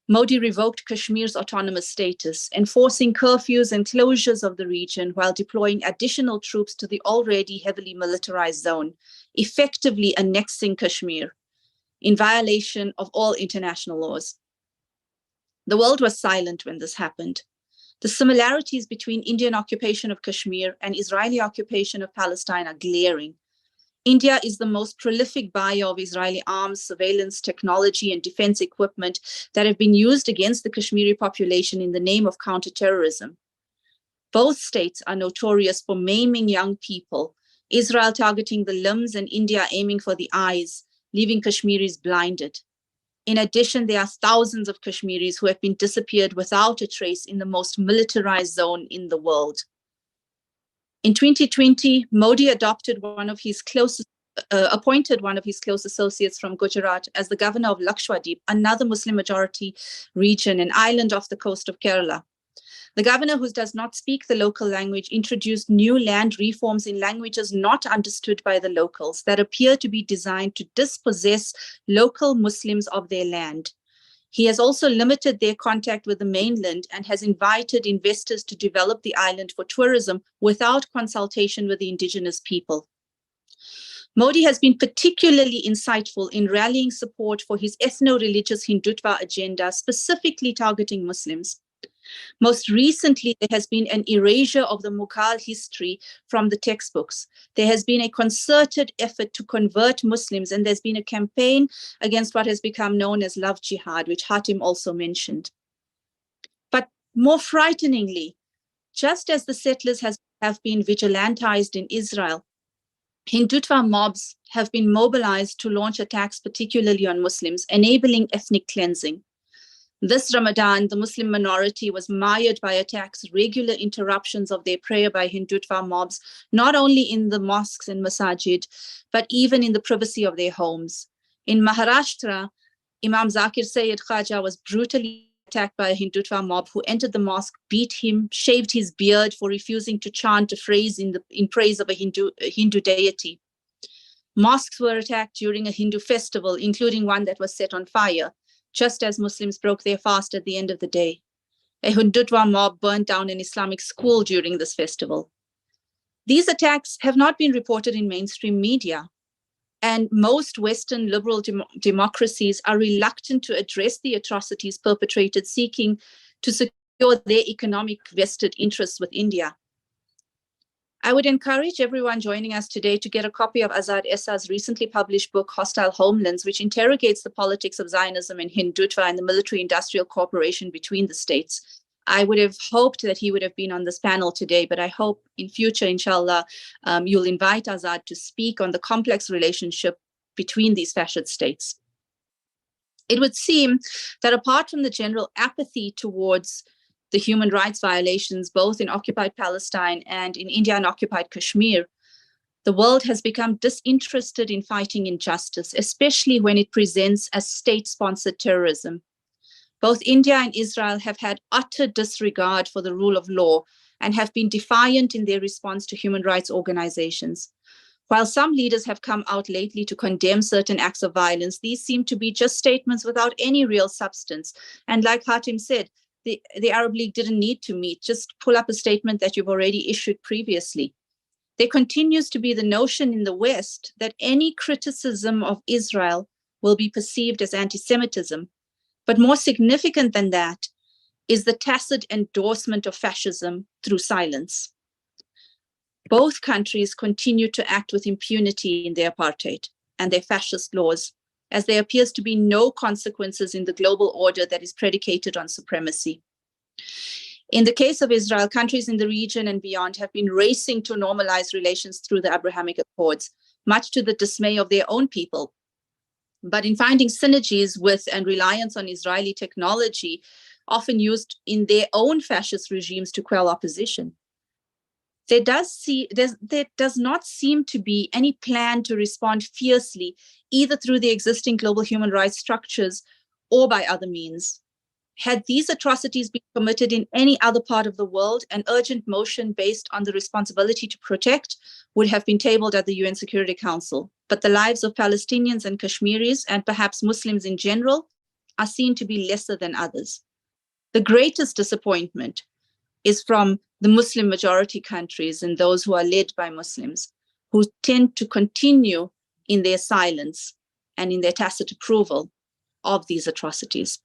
Modi revoked Kashmir's autonomous status, enforcing curfews and closures of the region while deploying additional troops to the already heavily militarized zone, effectively annexing Kashmir in violation of all international laws. The world was silent when this happened. The similarities between Indian occupation of Kashmir and Israeli occupation of Palestine are glaring. India is the most prolific buyer of Israeli arms, surveillance, technology, and defense equipment that have been used against the Kashmiri population in the name of counterterrorism. Both states are notorious for maiming young people, Israel targeting the limbs and India aiming for the eyes, leaving Kashmiris blinded. In addition, there are thousands of Kashmiris who have been disappeared without a trace in the most militarized zone in the world. In 2020, Modi appointed one of his close associates from Gujarat as the governor of Lakshadweep, another Muslim-majority region, an island off the coast of Kerala. The governor, who does not speak the local language, introduced new land reforms in languages not understood by the locals that appear to be designed to dispossess local Muslims of their land. He has also limited their contact with the mainland and has invited investors to develop the island for tourism without consultation with the indigenous people. Modi has been particularly insightful in rallying support for his ethno-religious Hindutva agenda, specifically targeting Muslims. Most recently, there has been an erasure of the Mughal history from the textbooks. There has been a concerted effort to convert Muslims, and there's been a campaign against what has become known as love jihad, which Hatem also mentioned. But more frighteningly, just as the settlers have been vigilantized in Israel, Hindutva mobs have been mobilized to launch attacks, particularly on Muslims, enabling ethnic cleansing. This Ramadan, the Muslim minority was mired by attacks, regular interruptions of their prayer by Hindutva mobs, not only in the mosques and masajid, but even in the privacy of their homes. In Maharashtra, Imam Zakir Syed Khaja was brutally attacked by a Hindutva mob who entered the mosque, beat him, shaved his beard for refusing to chant a phrase in praise of a Hindu deity. Mosques were attacked during a Hindu festival, including one that was set on fire. just as Muslims broke their fast at the end of the day. A Hindutva mob burnt down an Islamic school during this festival. These attacks have not been reported in mainstream media, and most Western liberal democracies are reluctant to address the atrocities perpetrated, seeking to secure their economic vested interests with India. I would encourage everyone joining us today to get a copy of Azad Esa's recently published book, Hostile Homelands, which interrogates the politics of Zionism and Hindutva and the military-industrial cooperation between the states. I would have hoped that he would have been on this panel today, but I hope in future, inshallah, you'll invite Azad to speak on the complex relationship between these fascist states. It would seem that apart from the general apathy towards the human rights violations, both in occupied Palestine and in India and occupied Kashmir, the world has become disinterested in fighting injustice, especially when it presents as state-sponsored terrorism. Both India and Israel have had utter disregard for the rule of law and have been defiant in their response to human rights organizations. While some leaders have come out lately to condemn certain acts of violence, these seem to be just statements without any real substance. And like Hatem said, the Arab League didn't need to meet, just pull up a statement that you've already issued previously. There continues to be the notion in the West that any criticism of Israel will be perceived as anti-Semitism. But more significant than that is the tacit endorsement of fascism through silence. Both countries continue to act with impunity in their apartheid and their fascist laws, as there appears to be no consequences in the global order that is predicated on supremacy. In the case of Israel, countries in the region and beyond have been racing to normalize relations through the Abrahamic Accords, much to the dismay of their own people. But in finding synergies with and reliance on Israeli technology, often used in their own fascist regimes to quell opposition, there does not seem to be any plan to respond fiercely, either through the existing global human rights structures or by other means. Had these atrocities been committed in any other part of the world, an urgent motion based on the responsibility to protect would have been tabled at the UN Security Council. But the lives of Palestinians and Kashmiris, and perhaps Muslims in general, are seen to be lesser than others. The greatest disappointment is from the Muslim majority countries and those who are led by Muslims, who tend to continue in their silence and in their tacit approval of these atrocities.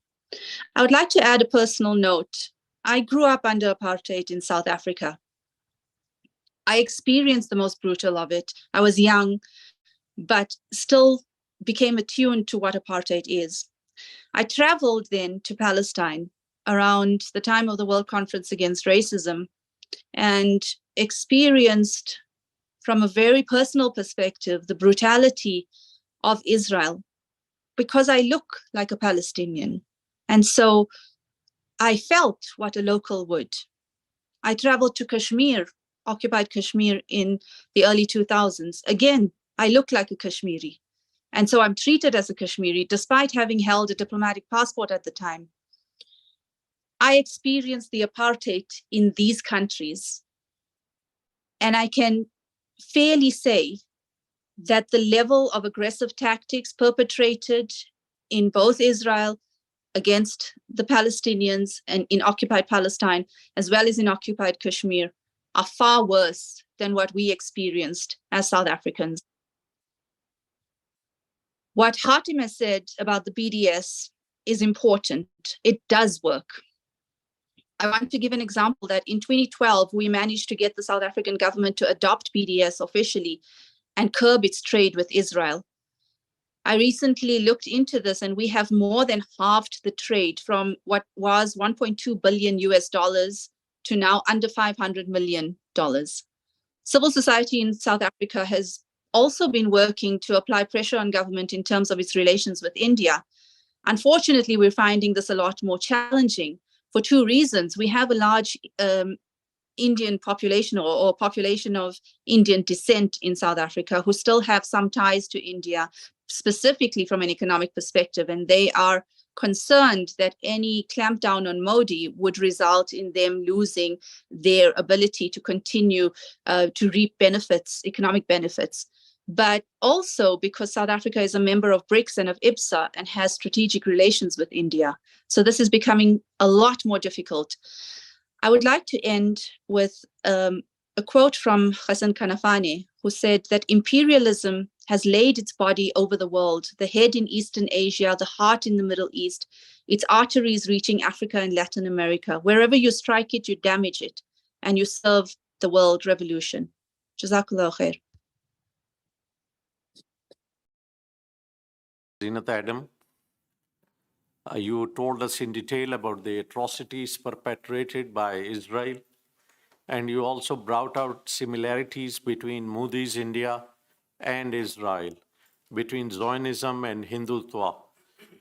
I would like to add a personal note. I grew up under apartheid in South Africa. I experienced the most brutal of it. I was young, but still became attuned to what apartheid is. I traveled then to Palestine around the time of the World Conference Against Racism and experienced from a very personal perspective the brutality of Israel, because I look like a Palestinian. And so I felt what a local would. I traveled to Kashmir, occupied Kashmir in the early 2000s. Again, I look like a Kashmiri. And so I'm treated as a Kashmiri, despite having held a diplomatic passport at the time. I experienced the apartheid in these countries. And I can fairly say that the level of aggressive tactics perpetrated in both Israel against the Palestinians and in occupied Palestine, as well as in occupied Kashmir, are far worse than what we experienced as South Africans. What Hatem has said about the BDS is important. It does work. I want to give an example that in 2012, we managed to get the South African government to adopt BDS officially and curb its trade with Israel. I recently looked into this, and we have more than halved the trade from what was $1.2 billion to now under $500 million. Civil society in South Africa has also been working to apply pressure on government in terms of its relations with India. Unfortunately, we're finding this a lot more challenging for two reasons. We have a large Indian population or population of Indian descent in South Africa who still have some ties to India, specifically from an economic perspective, and they are concerned that any clampdown on Modi would result in them losing their ability to continue to reap benefits, economic benefits. but also because South Africa is a member of BRICS and of IBSA and has strategic relations with India. So this is becoming a lot more difficult. I would like to end with a quote from Hassan Kanafani, who said that imperialism has laid its body over the world, the head in Eastern Asia, the heart in the Middle East, its arteries reaching Africa and Latin America. Wherever you strike it, you damage it, and you serve the world revolution. Jazakallah khair. Zeenat Adam, you told us in detail about the atrocities perpetrated by Israel, and you also brought out similarities between Modi's India and Israel, between Zionism and Hindutva,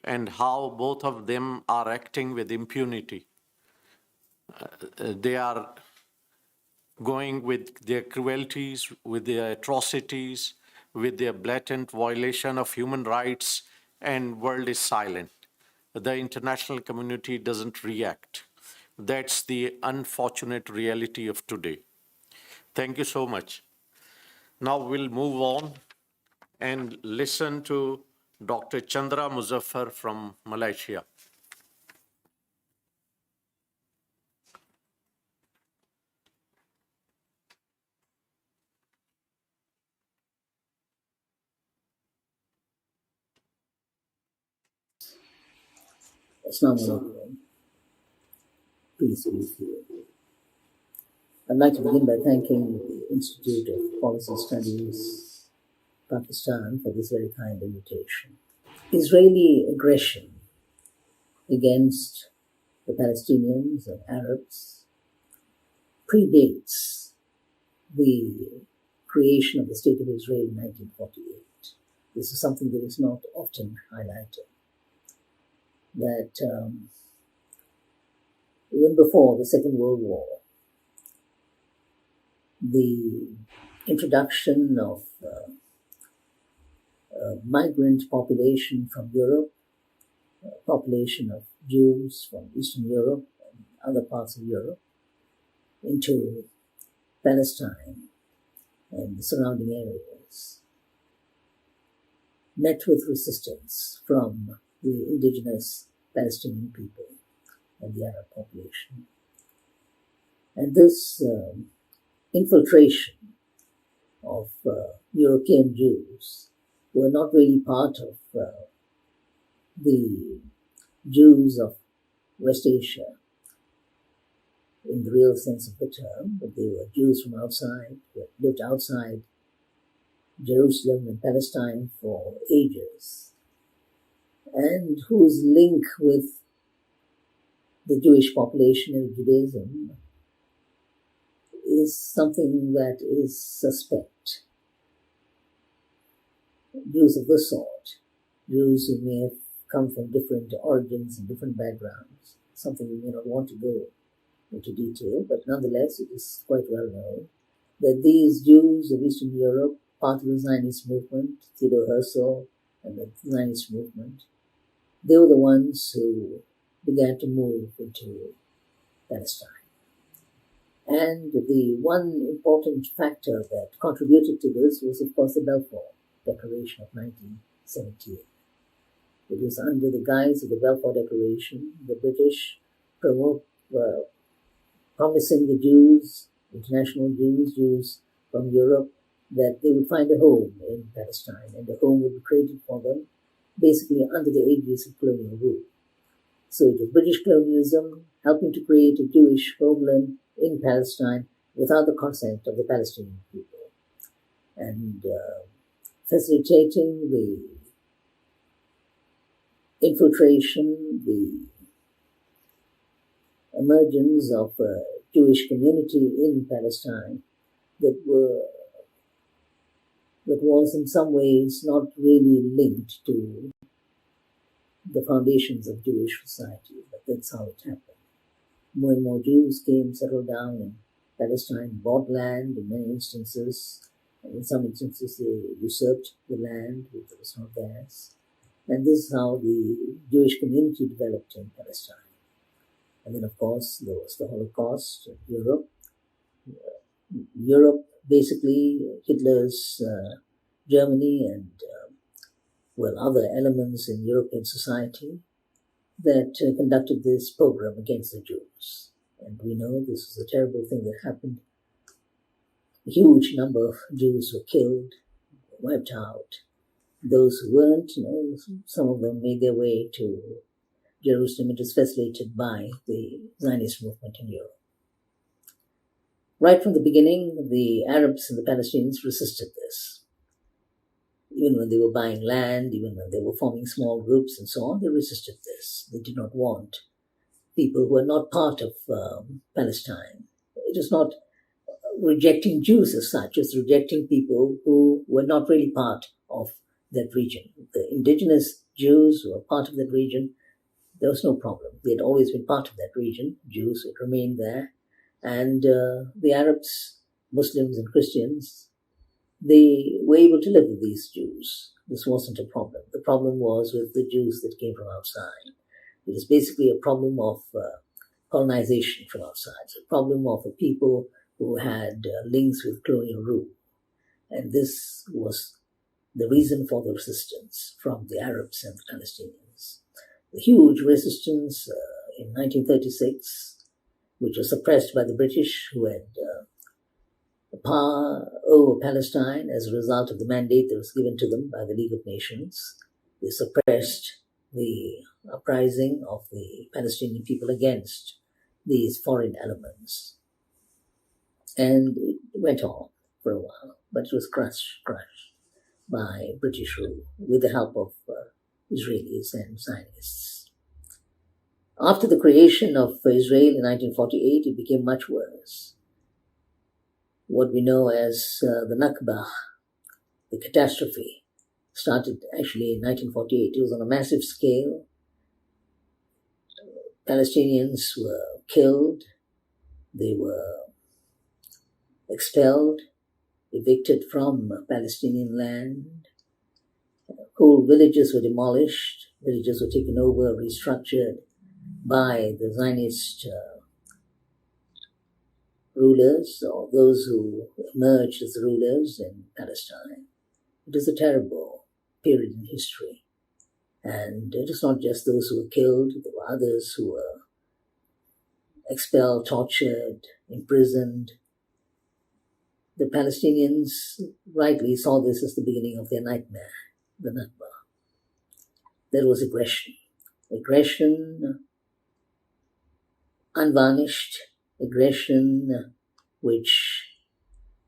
and how both of them are acting with impunity. They are going with their cruelties, with their atrocities, with their blatant violation of human rights, and world is silent. The international community doesn't react. That's the unfortunate reality of today. Thank you so much. Now we'll move on and listen to Dr. Chandra Muzaffar from Malaysia. Assalamu alaikum. Peace be with you. I'd like to begin by thanking the Institute of Policy Studies, Pakistan, for this very kind invitation. Israeli aggression against the Palestinians and Arabs predates the creation of the State of Israel in 1948. This is something that is not often highlighted. That even before the Second World War, the introduction of migrant population from Europe, population of Jews from Eastern Europe and other parts of Europe into Palestine and the surrounding areas, met with resistance from the indigenous Palestinian people and the Arab population. And this infiltration of European Jews who were not really part of the Jews of West Asia in the real sense of the term, but they were Jews from outside, who had lived outside Jerusalem and Palestine for ages, and whose link with the Jewish population and Judaism is something that is suspect. Jews of this sort, Jews who may have come from different origins and different backgrounds, something we may not want to go into detail, but nonetheless it is quite well known that these Jews of Eastern Europe, part of the Zionist movement, Theodor Herzl and the Zionist movement, they were the ones who began to move into Palestine. And the one important factor that contributed to this was, of course, the Balfour Declaration of 1978. It was under the guise of the Balfour Declaration, the British promising the Jews, international Jews, Jews from Europe, that they would find a home in Palestine, and a home would be created for them, basically under the aegis of colonial rule. So it was British colonialism helping to create a Jewish homeland in Palestine without the consent of the Palestinian people, and facilitating the infiltration, the emergence of a Jewish community in Palestine that was in some ways not really linked to the foundations of Jewish society, but that's how it happened. More and more Jews came, settled down in Palestine, bought land in many instances, and in some instances they usurped the land if there was no gas. And this is how the Jewish community developed in Palestine. And then, of course, there was the Holocaust of Europe. Europe, basically, Hitler's Germany and other elements in European society that conducted this pogrom against the Jews. And we know this is a terrible thing that happened. A huge number of Jews were killed, wiped out. Those who weren't, some of them made their way to Jerusalem. It was facilitated by the Zionist movement in Europe. Right from the beginning, the Arabs and the Palestinians resisted this. Even when they were buying land, even when they were forming small groups and so on, they resisted this. They did not want people who were not part of Palestine. It was not rejecting Jews as such, it's rejecting people who were not really part of that region. The indigenous Jews who were part of that region, there was no problem. They had always been part of that region. Jews would remain there. And the Arabs, Muslims and Christians, they were able to live with these Jews. This wasn't a problem. The problem was with the Jews that came from outside. It was basically a problem of colonization from outside. It's a problem of a people who had links with colonial rule. And this was the reason for the resistance from the Arabs and the Palestinians. The huge resistance in 1936, which was suppressed by the British, who had power over Palestine as a result of the mandate that was given to them by the League of Nations. They suppressed the uprising of the Palestinian people against these foreign elements. And it went on for a while, but it was crushed by British rule with the help of Israelis and Zionists. After the creation of Israel in 1948, it became much worse. What we know as the Nakba, the catastrophe, started actually in 1948. It was on a massive scale. Palestinians were killed. They were expelled, evicted from Palestinian land. Whole villages were demolished. Villages were taken over, restructured by the Zionist rulers, or those who emerged as rulers in Palestine. It was a terrible period in history. And it was not just those who were killed, there were others who were expelled, tortured, imprisoned. The Palestinians rightly saw this as the beginning of their nightmare, the Nakba. There was aggression. Aggression unvarnished, aggression which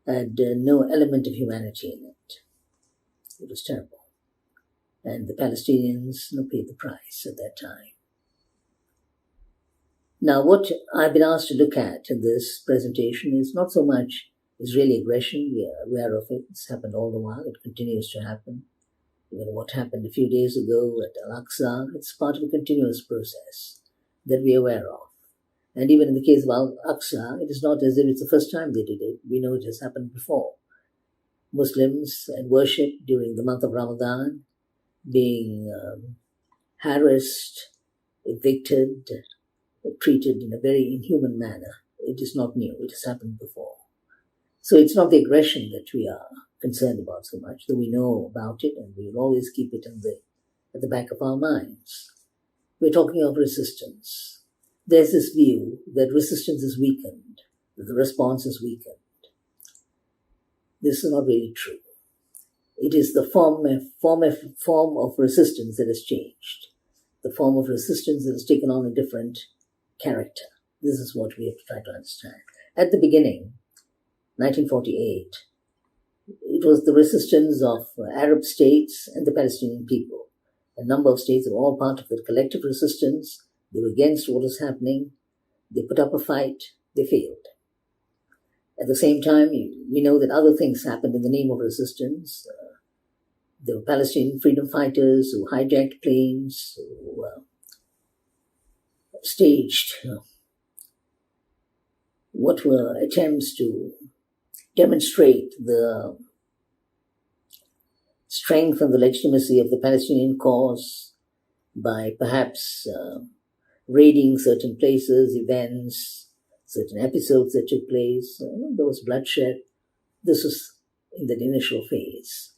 had no element of humanity in it. It was terrible. And the Palestinians paid the price at that time. Now, what I've been asked to look at in this presentation is not so much Israeli aggression. We are aware of it. It's happened all the while. It continues to happen. Even what happened a few days ago at Al-Aqsa, it's part of a continuous process that we are aware of. And even in the case of Al-Aqsa, it is not as if it's the first time they did it. We know it has happened before. Muslims had worship during the month of Ramadan, being harassed, evicted, treated in a very inhuman manner. It is not new. It has happened before. So it's not the aggression that we are concerned about so much, though we know about it and we will always keep it at the back of our minds. We're talking of resistance. There's this view that resistance is weakened, that the response is weakened. This is not really true. It is the form of resistance that has changed, the form of resistance that has taken on a different character. This is what we have to try to understand. At the beginning, 1948, it was the resistance of Arab states and the Palestinian people. A number of states were all part of the collective resistance. They were against what was happening. They put up a fight. They failed. At the same time, we know that other things happened in the name of resistance. There were Palestinian freedom fighters who hijacked planes, who staged what were attempts to demonstrate the strength and the legitimacy of the Palestinian cause by perhaps raiding certain places, events, certain episodes that took place. There was bloodshed. This was in the initial phase.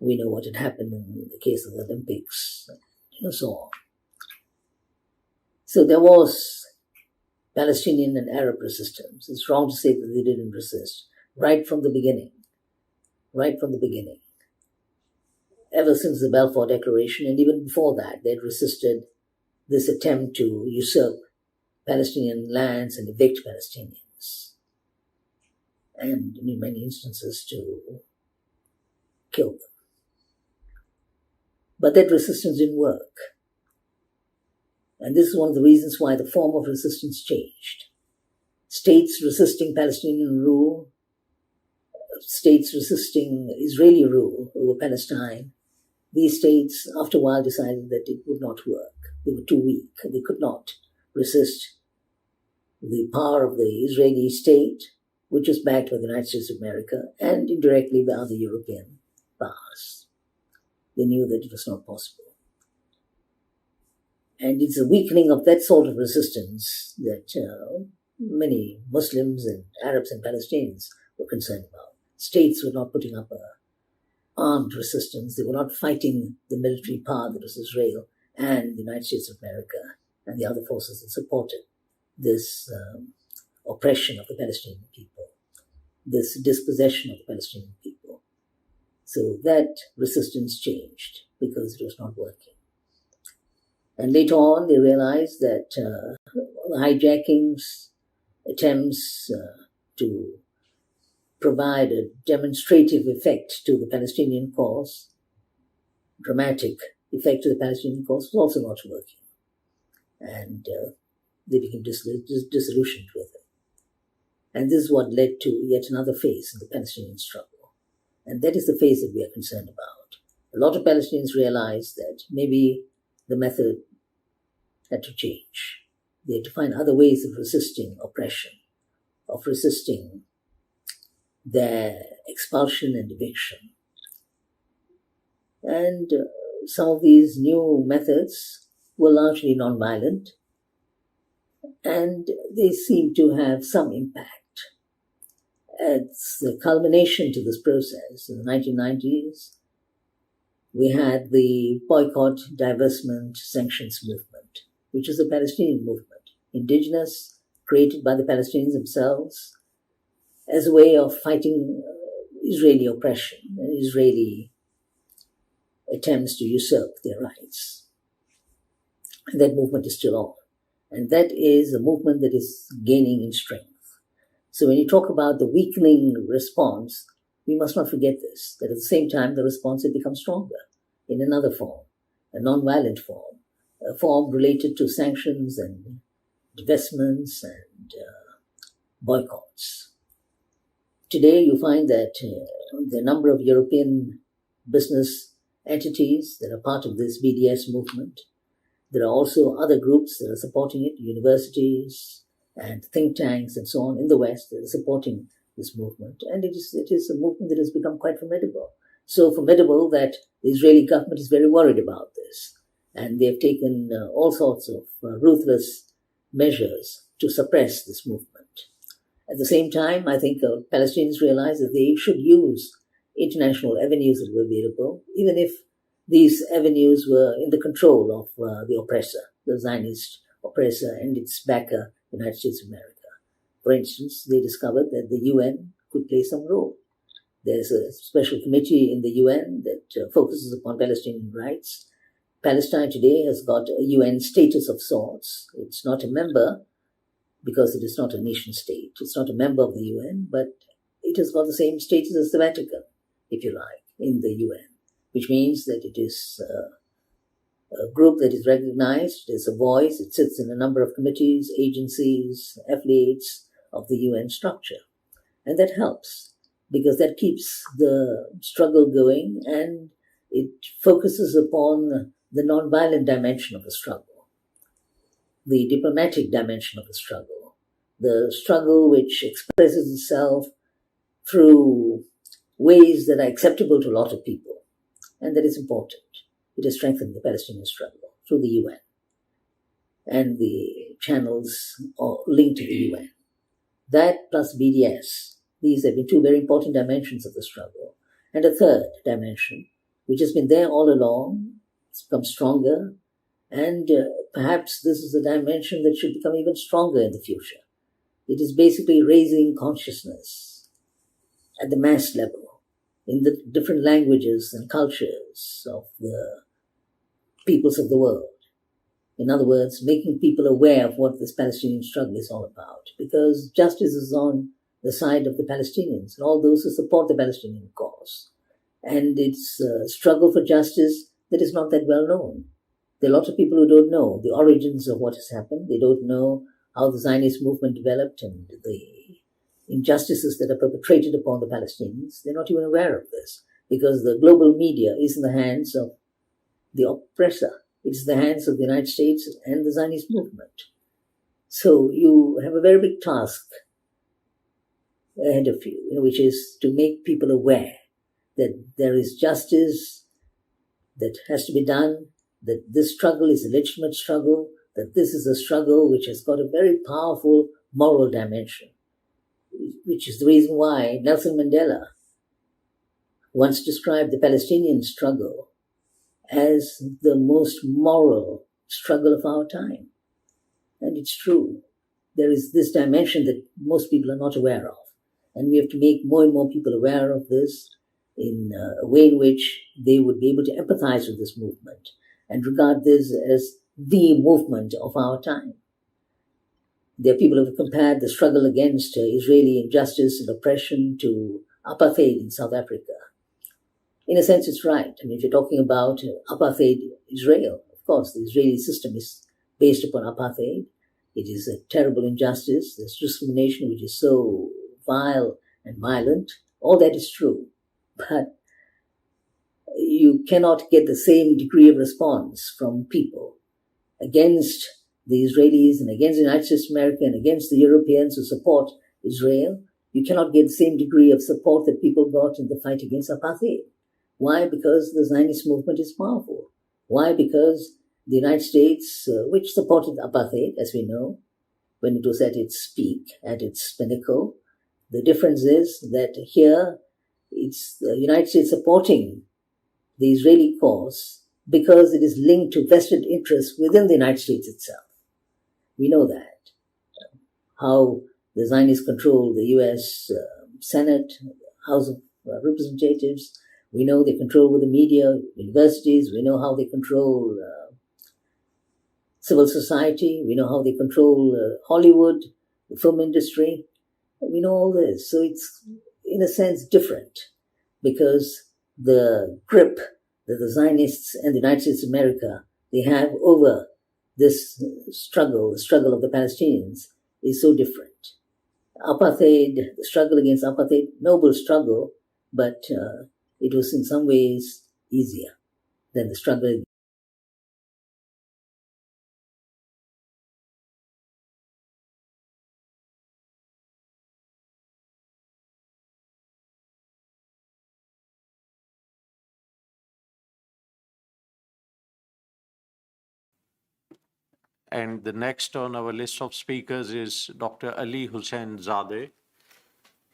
We know what had happened in the case of the Olympics, and so on. So there was Palestinian and Arab resistance. It's wrong to say that they didn't resist. Right from the beginning. Ever since the Balfour Declaration, and even before that, they'd resisted this attempt to usurp Palestinian lands and evict Palestinians. And in many instances to kill them. But that resistance didn't work. And this is one of the reasons why the form of resistance changed. States resisting Palestinian rule, states resisting Israeli rule over Palestine, these states after a while decided that it would not work. They were too weak. They could not resist the power of the Israeli state, which was backed by the United States of America and indirectly by other European powers. They knew that it was not possible. And it's a weakening of that sort of resistance that many Muslims and Arabs and Palestinians were concerned about. States were not putting up an armed resistance. They were not fighting the military power that was Israel and the United States of America and the other forces that supported this oppression of the Palestinian people, this dispossession of the Palestinian people. So that resistance changed because it was not working. And later on, they realized that hijackings, attempts to provide a demonstrative effect to the Palestinian cause, dramatic effect to the Palestinian cause, was also not working. And they became disillusioned with it. And this is what led to yet another phase in the Palestinian struggle. And that is the phase that we are concerned about. A lot of Palestinians realized that maybe the method had to change. They had to find other ways of resisting oppression, of resisting their expulsion and eviction. And some of these new methods were largely nonviolent, and they seem to have some impact. It's the culmination to this process in the 1990s. We had the boycott, divestment, sanctions movement, which is a Palestinian movement, indigenous, created by the Palestinians themselves, as a way of fighting Israeli oppression and Israeli attempts to usurp their rights. And that movement is still on. And that is a movement that is gaining in strength. So when you talk about the weakening response, we must not forget this, that at the same time the response had become stronger in another form, a non-violent form, a form related to sanctions and divestments and boycotts. Today you find that the number of European business entities that are part of this BDS movement, there are also other groups that are supporting it, universities and think tanks and so on in the West that are supporting this movement. And it is a movement that has become quite formidable. So formidable that the Israeli government is very worried about this. And they have taken all sorts of ruthless measures to suppress this movement. At the same time, I think Palestinians realize that they should use international avenues that were available, even if these avenues were in the control of the oppressor, the Zionist oppressor and its backer, the United States of America. For instance, they discovered that the UN could play some role. There's a special committee in the UN that focuses upon Palestinian rights. Palestine today has got a UN status of sorts. It's not a member because it is not a nation state. It's not a member of the UN, but it has got the same status as the Vatican, if you like, in the UN, which means that it is a group that is recognized, there's a voice, it sits in a number of committees, agencies, affiliates of the UN structure. And that helps because that keeps the struggle going and it focuses upon the nonviolent dimension of the struggle, the diplomatic dimension of the struggle which expresses itself through ways that are acceptable to a lot of people. And that is important. It has strengthened the Palestinian struggle through the UN and the channels linked to the UN. That plus BDS, these have been two very important dimensions of the struggle. And a third dimension, which has been there all along. It's become stronger, and perhaps this is a dimension that should become even stronger in the future. It is basically raising consciousness at the mass level in the different languages and cultures of the peoples of the world. In other words, making people aware of what this Palestinian struggle is all about, because justice is on the side of the Palestinians and all those who support the Palestinian cause. And it's a struggle for justice that is not that well known. There are lots of people who don't know the origins of what has happened. They don't know how the Zionist movement developed and the injustices that are perpetrated upon the Palestinians. They're not even aware of this because the global media is in the hands of the oppressor. It's in the hands of the United States and the Zionist movement. So you have a very big task ahead of you, which is to make people aware that there is justice that has to be done, that this struggle is a legitimate struggle, that this is a struggle which has got a very powerful moral dimension, which is the reason why Nelson Mandela once described the Palestinian struggle as the most moral struggle of our time. And it's true. There is this dimension that most people are not aware of. And we have to make more and more people aware of this in a way in which they would be able to empathize with this movement and regard this as the movement of our time. There are people who have compared the struggle against Israeli injustice and oppression to apartheid in South Africa. In a sense, it's right. I mean, if you're talking about apartheid Israel, of course, the Israeli system is based upon apartheid. It is a terrible injustice. There's discrimination which is so vile and violent. All that is true. But you cannot get the same degree of response from people against the Israelis and against the United States of America and against the Europeans who support Israel. You cannot get the same degree of support that people got in the fight against apartheid. Why? Because the Zionist movement is powerful. Why? Because the United States, which supported apartheid, as we know, when it was at its peak, at its pinnacle, the difference is that here it's the United States supporting the Israeli cause because it is linked to vested interests within the United States itself. We know that. How the Zionists control the U.S. Senate, House of Representatives. We know they control with the media, universities. We know how they control civil society. We know how they control Hollywood, the film industry. We know all this. So it's, in a sense, different because the grip that the Zionists and the United States of America, they have over this struggle, the struggle of the Palestinians, is so different. Apartheid, the struggle against apartheid, noble struggle, but it was in some ways easier than the struggle. And the next on our list of speakers is Dr. Ali Hussain Zada.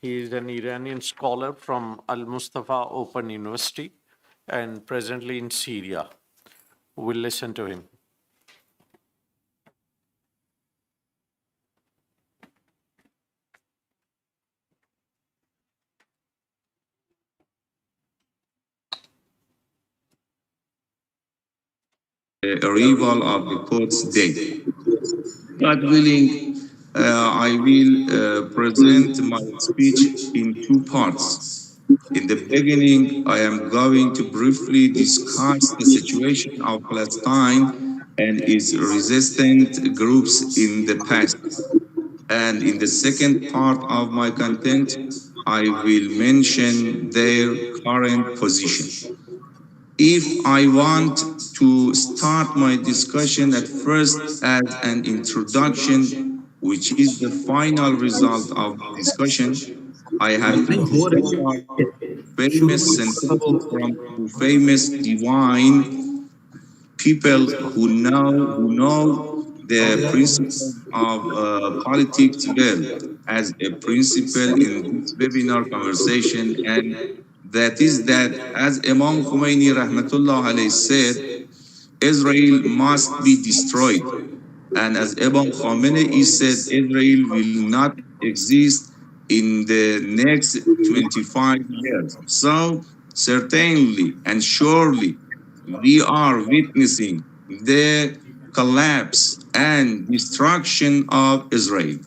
He is an Iranian scholar from Al-Mustafa Open University and presently in Syria. We'll listen to him. Arrival of the Quds Day. God willing, I will present my speech in two parts. In the beginning, I am going to briefly discuss the situation of Palestine and its resistant groups in the past. And in the second part of my content, I will mention their current position. If I want to start my discussion at first as an introduction, which is the final result of the discussion, I have to quote famous sentences from famous divine people who know the principles of politics well as a principle in this webinar conversation, and That is that, as Imam Khomeini rahmatullah alayhi said, Israel must be destroyed. And as Imam Khomeini said, Israel will not exist in the next 25 years. So certainly and surely we are witnessing the collapse and destruction of Israel.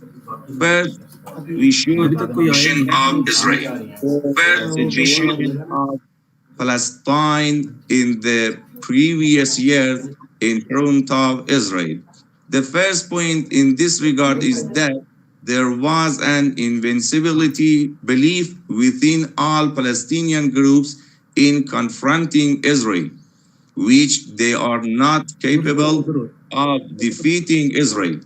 First, we should of Israel. the situation of Palestine in the previous years in front of Israel. The first point in this regard is that there was an invincibility belief within all Palestinian groups in confronting Israel, which they are not capable of defeating Israel.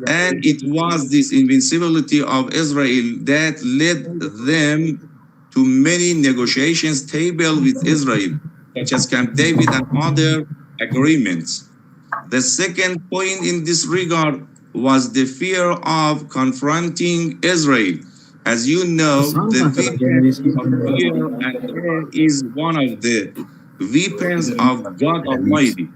And it was this invincibility of Israel that led them to many negotiations table with Israel, such as Camp David and other agreements. The second point in this regard was the fear of confronting Israel. As you know, the weapon of fear and terror is one of the weapons of God Almighty,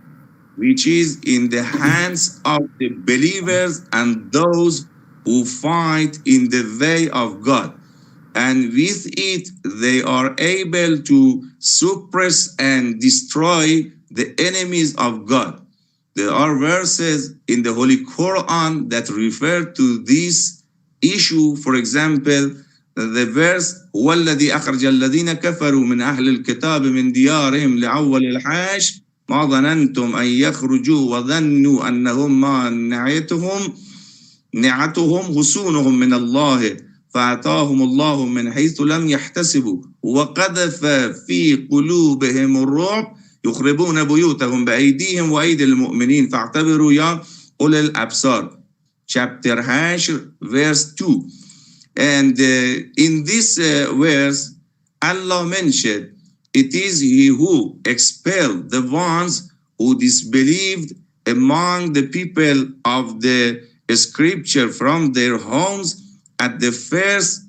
which is in the hands of the believers and those who fight in the way of God. And with it, they are able to suppress and destroy the enemies of God. There are verses in the Holy Quran that refer to this issue. For example, the verse وَالَّذِي أَخْرَجَ الَّذِينَ كَفَرُوا مِنْ أَهْلِ الْكِتَابِ مِنْ دِيَارِهِمْ لِأَوَّلِ الْحَاشِ ما ظننتم أن يخرجوا وظنوا أنهم ما نعتهم حصونهم من الله فأتاهم الله من حيث لم يحتسبوا وقذف في قلوبهم الرعب يخربون بيوتهم بأيديهم وأيدي المؤمنين فاعتبروا يا أولي الأبصار. Chapter 10, verse 2. And in this verse, Allah mentioned, it is He who expelled the ones who disbelieved among the people of the scripture from their homes at the first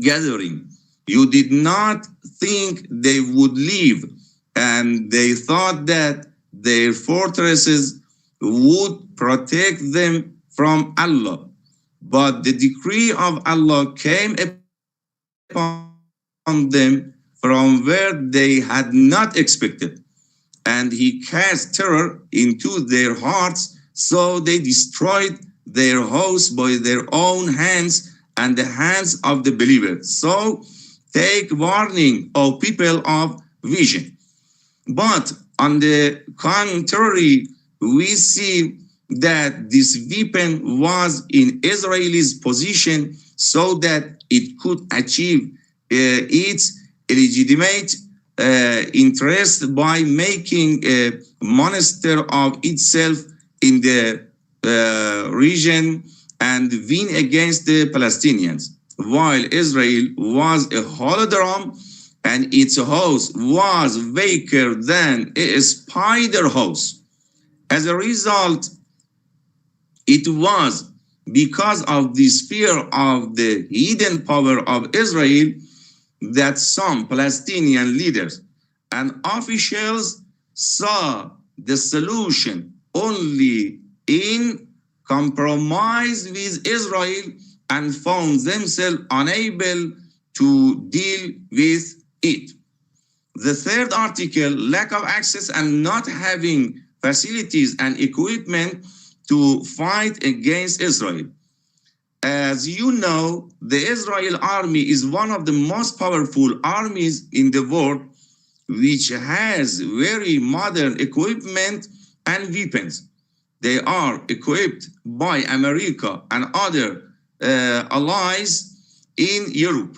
gathering. You did not think they would leave, and they thought that their fortresses would protect them from Allah. But the decree of Allah came upon them from where they had not expected, and He cast terror into their hearts, so they destroyed their hosts by their own hands and the hands of the believers. So take warning, O people of vision. But on the contrary, we see that this weapon was in Israel's position so that it could achieve its legitimate interest by making a monster of itself in the region and win against the Palestinians, while Israel was a holodrum and its host was weaker than a spider host. As a result, it was because of this fear of the hidden power of Israel that some Palestinian leaders and officials saw the solution only in compromise with Israel and found themselves unable to deal with it. The third article, lack of access and not having facilities and equipment to fight against Israel. As you know, the Israel army is one of the most powerful armies in the world, which has very modern equipment and weapons. They are equipped by America and other allies in Europe.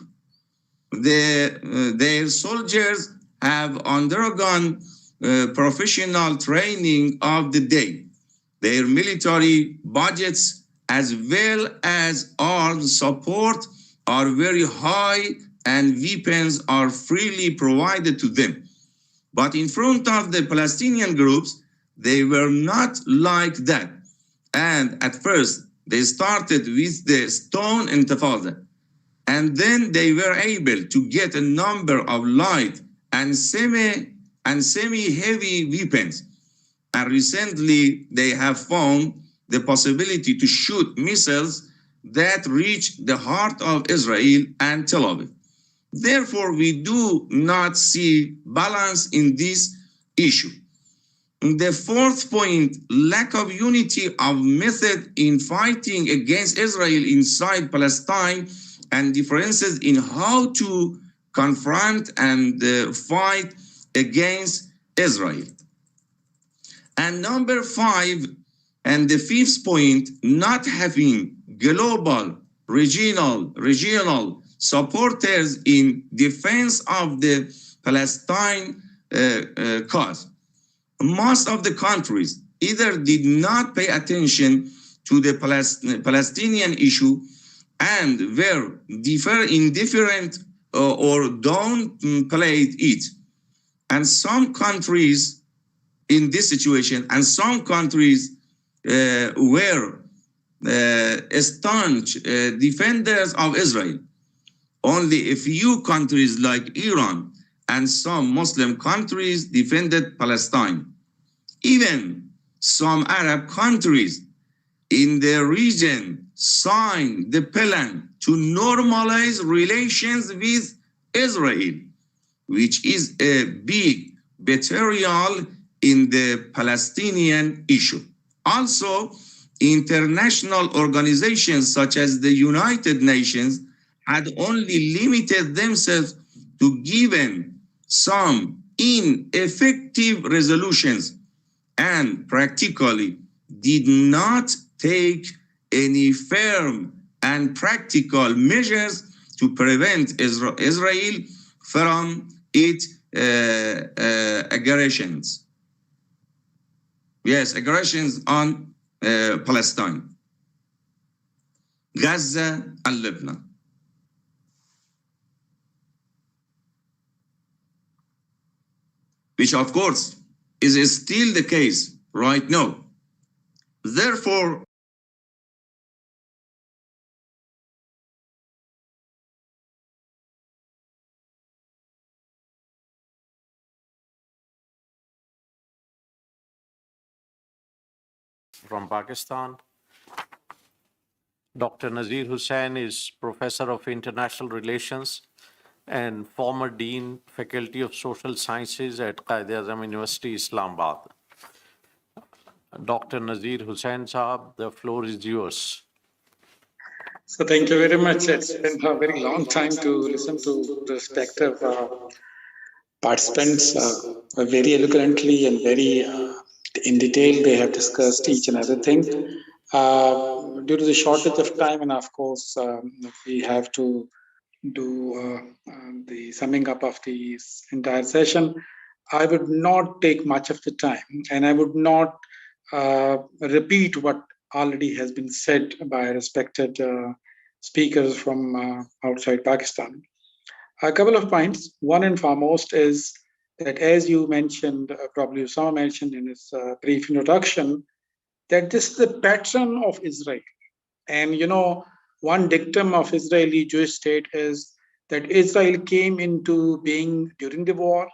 Their soldiers have undergone professional training of the day. Their military budgets as well as arms support are very high and weapons are freely provided to them. But in front of the Palestinian groups, they were not like that. And at first, they started with the stone intifada. And then they were able to get a number of light and semi-heavy weapons. And recently, they have found the possibility to shoot missiles that reach the heart of Israel and Tel Aviv. Therefore, we do not see balance in this issue. The fourth point, lack of unity of method in fighting against Israel inside Palestine and differences in how to confront and fight against Israel. And number 5, and the fifth point, not having global, regional supporters in defense of the Palestine cause. Most of the countries either did not pay attention to the Palestinian issue and were indifferent or downplayed it. And some countries in this situation, and some countries were staunch defenders of Israel. Only a few countries like Iran and some Muslim countries defended Palestine. Even some Arab countries in the region signed the plan to normalize relations with Israel, which is a big betrayal in the Palestinian issue. Also, international organizations such as the United Nations had only limited themselves to giving some ineffective resolutions and practically did not take any firm and practical measures to prevent Israel from its aggressions. Yes, aggressions on Palestine, Gaza, and Lebanon. Which, of course, is still the case right now. Therefore, from Pakistan. Dr. Nazir Hussain is Professor of International Relations and former Dean, Faculty of Social Sciences at Quaid-e-Azam University, Islamabad. Dr. Nazir Hussain Saab, the floor is yours. So thank you very much. It's been a very long time to listen to the respective participants very eloquently and very in detail. They have discussed each and everything. Due to the shortage of time, and of course, we have to do the summing up of the entire session. I would not take much of the time, and I would not repeat what already has been said by respected speakers from outside Pakistan. A couple of points. One and foremost is that, as you mentioned, probably Usama mentioned in his brief introduction, that this is the pattern of Israel. And, you know, one dictum of Israeli Jewish state is that Israel came into being during the war,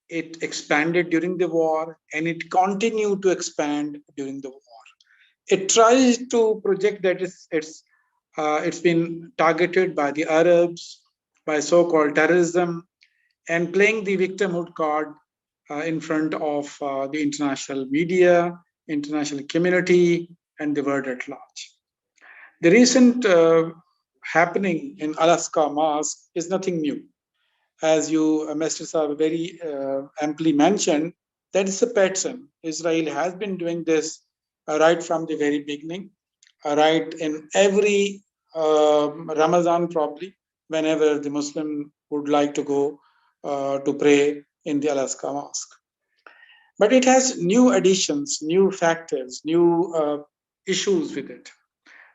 it expanded during the war, and it continued to expand during the war. It tries to project that it's been targeted by the Arabs, by so-called terrorism, and playing the victimhood card in front of the international media, international community, and the world at large. The recent happening in Alaska Mosque is nothing new. As you, Mr. Saab, very amply mentioned, that is a pattern. Israel has been doing this right from the very beginning, right in every Ramadan probably, whenever the Muslim would like to go to pray in the Alaska Mosque. But it has new additions, new factors, new issues with it.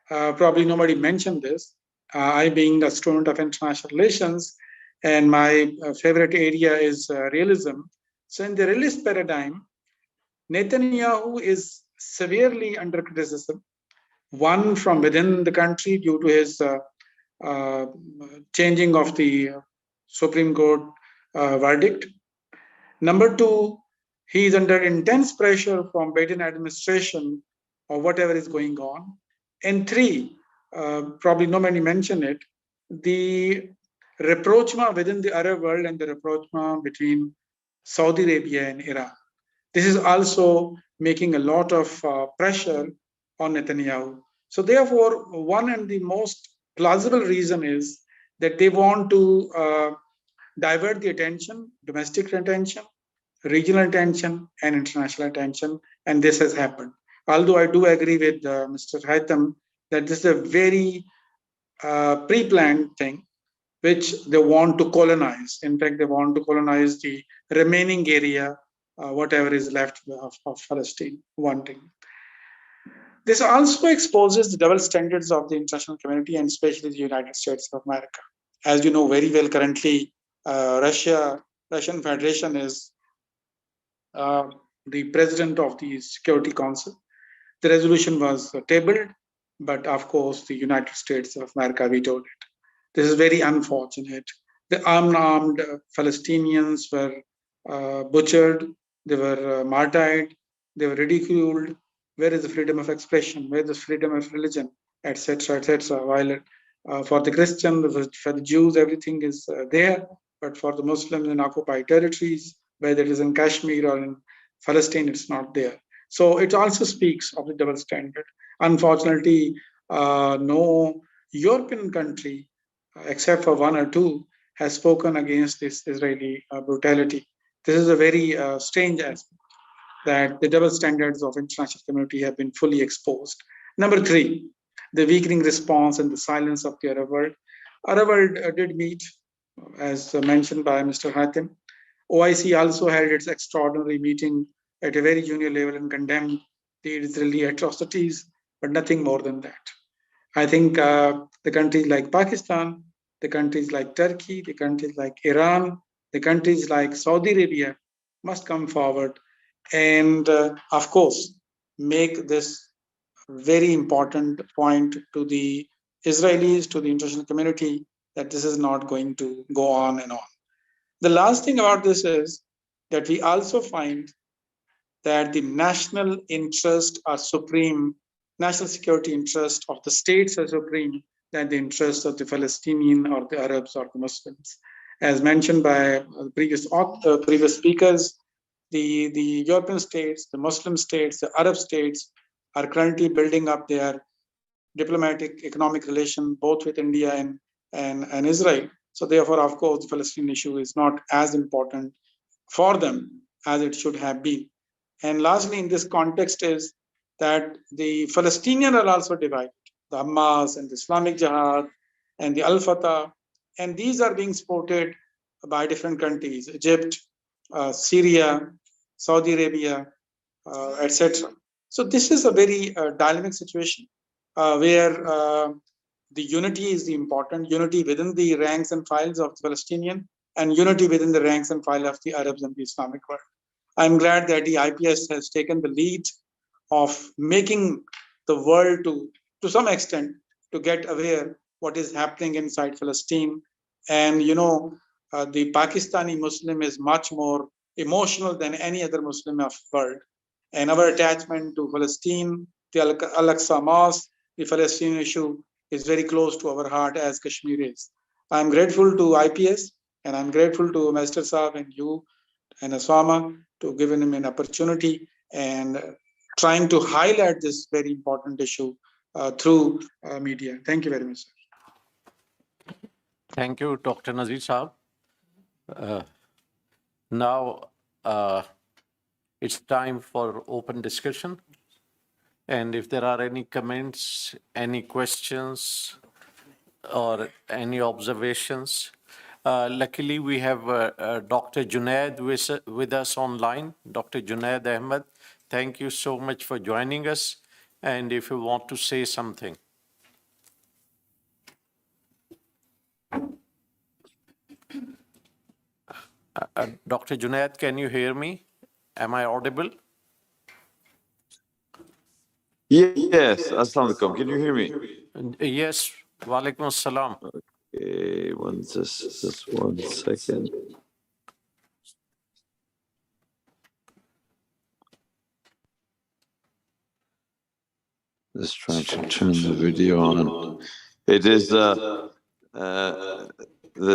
Probably nobody mentioned this. I being a student of international relations, and my favorite area is realism. So in the realist paradigm, Netanyahu is severely under criticism, one from within the country due to his changing of the Supreme Court verdict. Number two, he is under intense pressure from Biden administration or whatever is going on. And three, probably nobody mentioned it, the rapprochement within the Arab world and the rapprochement between Saudi Arabia and Iran. This is also making a lot of pressure on Netanyahu. So therefore, one and the most plausible reason is that they want to divert the attention, domestic attention, regional attention, and international attention, and this has happened. Although I do agree with Mr. Hatem that this is a very pre-planned thing, which they want to colonize. In fact, they want to colonize the remaining area, whatever is left of Palestine, wanting. This also exposes the double standards of the international community and especially the United States of America. As you know very well, currently, Russian Federation is the president of the Security Council. The resolution was tabled, but of course, the United States of America vetoed it. This is very unfortunate. The unarmed Palestinians were butchered, they were martyred, they were ridiculed. Where is the freedom of expression? Where is the freedom of religion, etc., etc.? While for the Christians, for the Jews, everything is there, but for the Muslims in occupied territories, whether it is in Kashmir or in Palestine, it's not there. So it also speaks of the double standard. Unfortunately, no European country, except for one or two, has spoken against this Israeli brutality. This is a very strange aspect, that the double standards of international community have been fully exposed. Number three, the weakening response and the silence of the Arab world. Arab world did meet, as mentioned by Mr. Hatem. OIC also had its extraordinary meeting at a very junior level and condemned the Israeli atrocities, but nothing more than that. I think the countries like Pakistan, the countries like Turkey, the countries like Iran, the countries like Saudi Arabia must come forward and, of course, make this very important point to the Israelis, to the international community, that this is not going to go on and on. The last thing about this is that we also find that the national interest are supreme, national security interest of the states are supreme than the interest of the Palestinian or the Arabs or the Muslims. As mentioned by previous speakers, the European states, the Muslim states, the Arab states are currently building up their diplomatic, economic relation both with India and Israel. So therefore, of course, the Palestinian issue is not as important for them as it should have been. And lastly, in this context is that the Palestinians are also divided, the Hamas and the Islamic Jihad and the Al-Fatah, and these are being supported by different countries, Egypt, Syria, Saudi Arabia, etc. So this is a very dynamic situation where the unity is the important, unity within the ranks and files of the Palestinian and unity within the ranks and file of the Arabs and the Islamic world. I'm glad that the IPS has taken the lead of making the world to some extent to get aware what is happening inside Palestine. And the Pakistani Muslim is much more emotional than any other Muslim of the world. And our attachment to Palestine, the Al-Aqsa Mosque, the Palestinian issue is very close to our heart as Kashmir is. I'm grateful to IPS and I'm grateful to Master Saab and you and Asama to giving him an opportunity and trying to highlight this very important issue through media. Thank you very much. Thank you, Dr. Nazir Saab. Now it's time for open discussion. And if there are any comments, any questions, or any observations, luckily we have Dr. Junaid with us online. Dr. Junaid Ahmed, thank you so much for joining us. And if you want to say something. Dr. Junaid, can you hear me? Am I audible? Yes, Assalamu alaikum. Can you hear me? Yes, Wa alaikum assalam. Okay, just 1 second. Just trying to turn the video on. It is the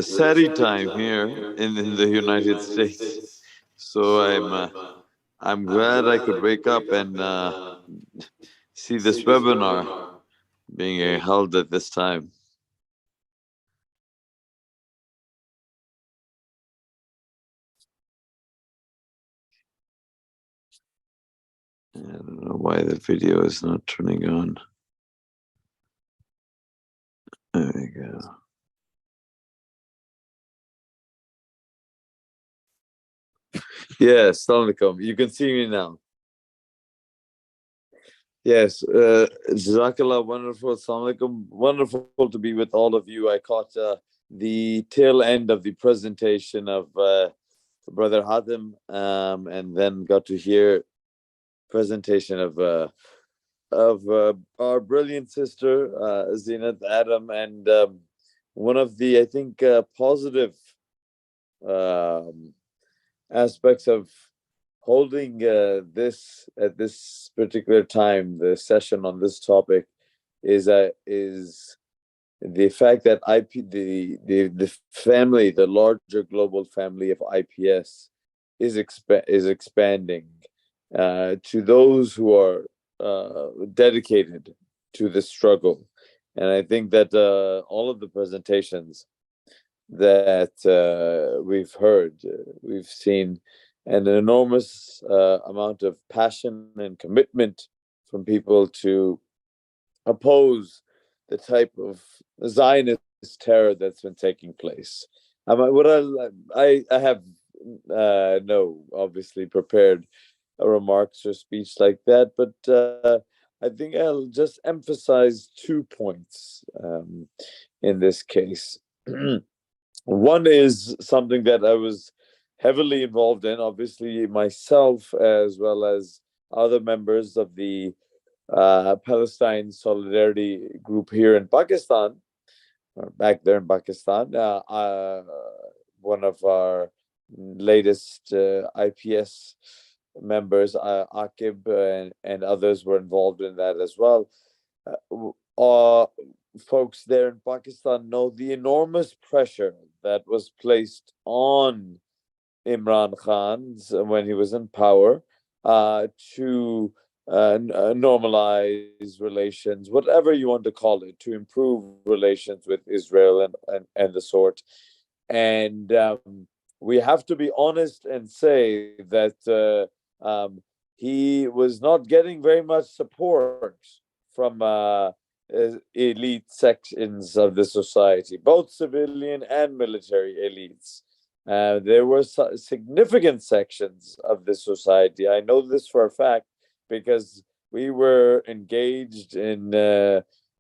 Sari time here in the United States. So I'm glad I could wake up and see this webinar being held at this time. I don't know why the video is not turning on. There we go. Yes, Assalamu alaikum. You can see me now. Yes, Jazakallah, wonderful. Assalamu alaikum. Wonderful to be with all of you. I caught the tail end of the presentation of Brother Hatem, and then got to hear presentation of our brilliant sister Zeenat Adam, and one of the, I think, positive aspects of holding this at this particular time, the session on this topic, is the fact that the family, the larger global family of IPS, is expanding to those who are dedicated to the struggle. And I think that all of the presentations that we've heard, we've seen an enormous amount of passion and commitment from people to oppose the type of Zionist terror that's been taking place. I have no obviously prepared remarks or speech like that, but I think I'll just emphasize 2 points in this case. One is something that I was heavily involved in, obviously myself as well as other members of the Palestine Solidarity Group here in Pakistan, or back there in Pakistan. One of our latest IPS members, Aqib, and others were involved in that as well. Folks there in Pakistan know the enormous pressure that was placed on Imran Khan when he was in power to normalize relations, whatever you want to call it, to improve relations with Israel and the sort. And we have to be honest and say that he was not getting very much support from elite sections of the society, both civilian and military elites. There were significant sections of the society. I know this for a fact because we were engaged in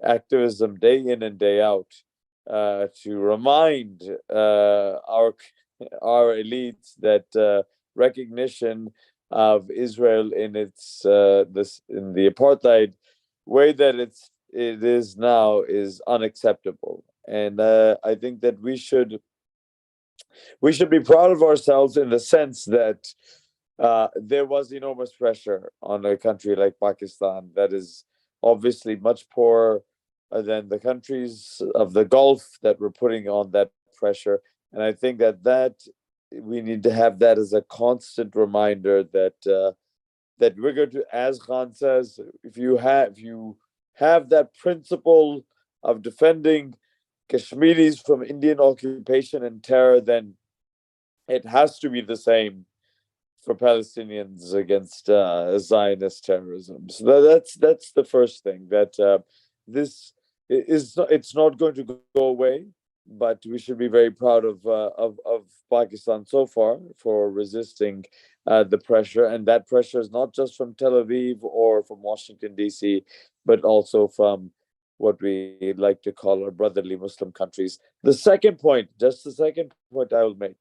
activism day in and day out to remind our elites that recognition of Israel in its in the apartheid way that it is now is unacceptable. And I think that we should be proud of ourselves in the sense that there was enormous pressure on a country like Pakistan that is obviously much poorer than the countries of the Gulf that were putting on that pressure. And I think that we need to have that as a constant reminder that we're going to, as Khan says, if you have that principle of defending Kashmiris from Indian occupation and terror, then it has to be the same for Palestinians against Zionist terrorism. So that's the first thing, that this is it's not going to go away, but we should be very proud of Pakistan so far for resisting the pressure. And that pressure is not just from Tel Aviv or from Washington, D.C., but also from what we like to call our brotherly Muslim countries. The second point I will make,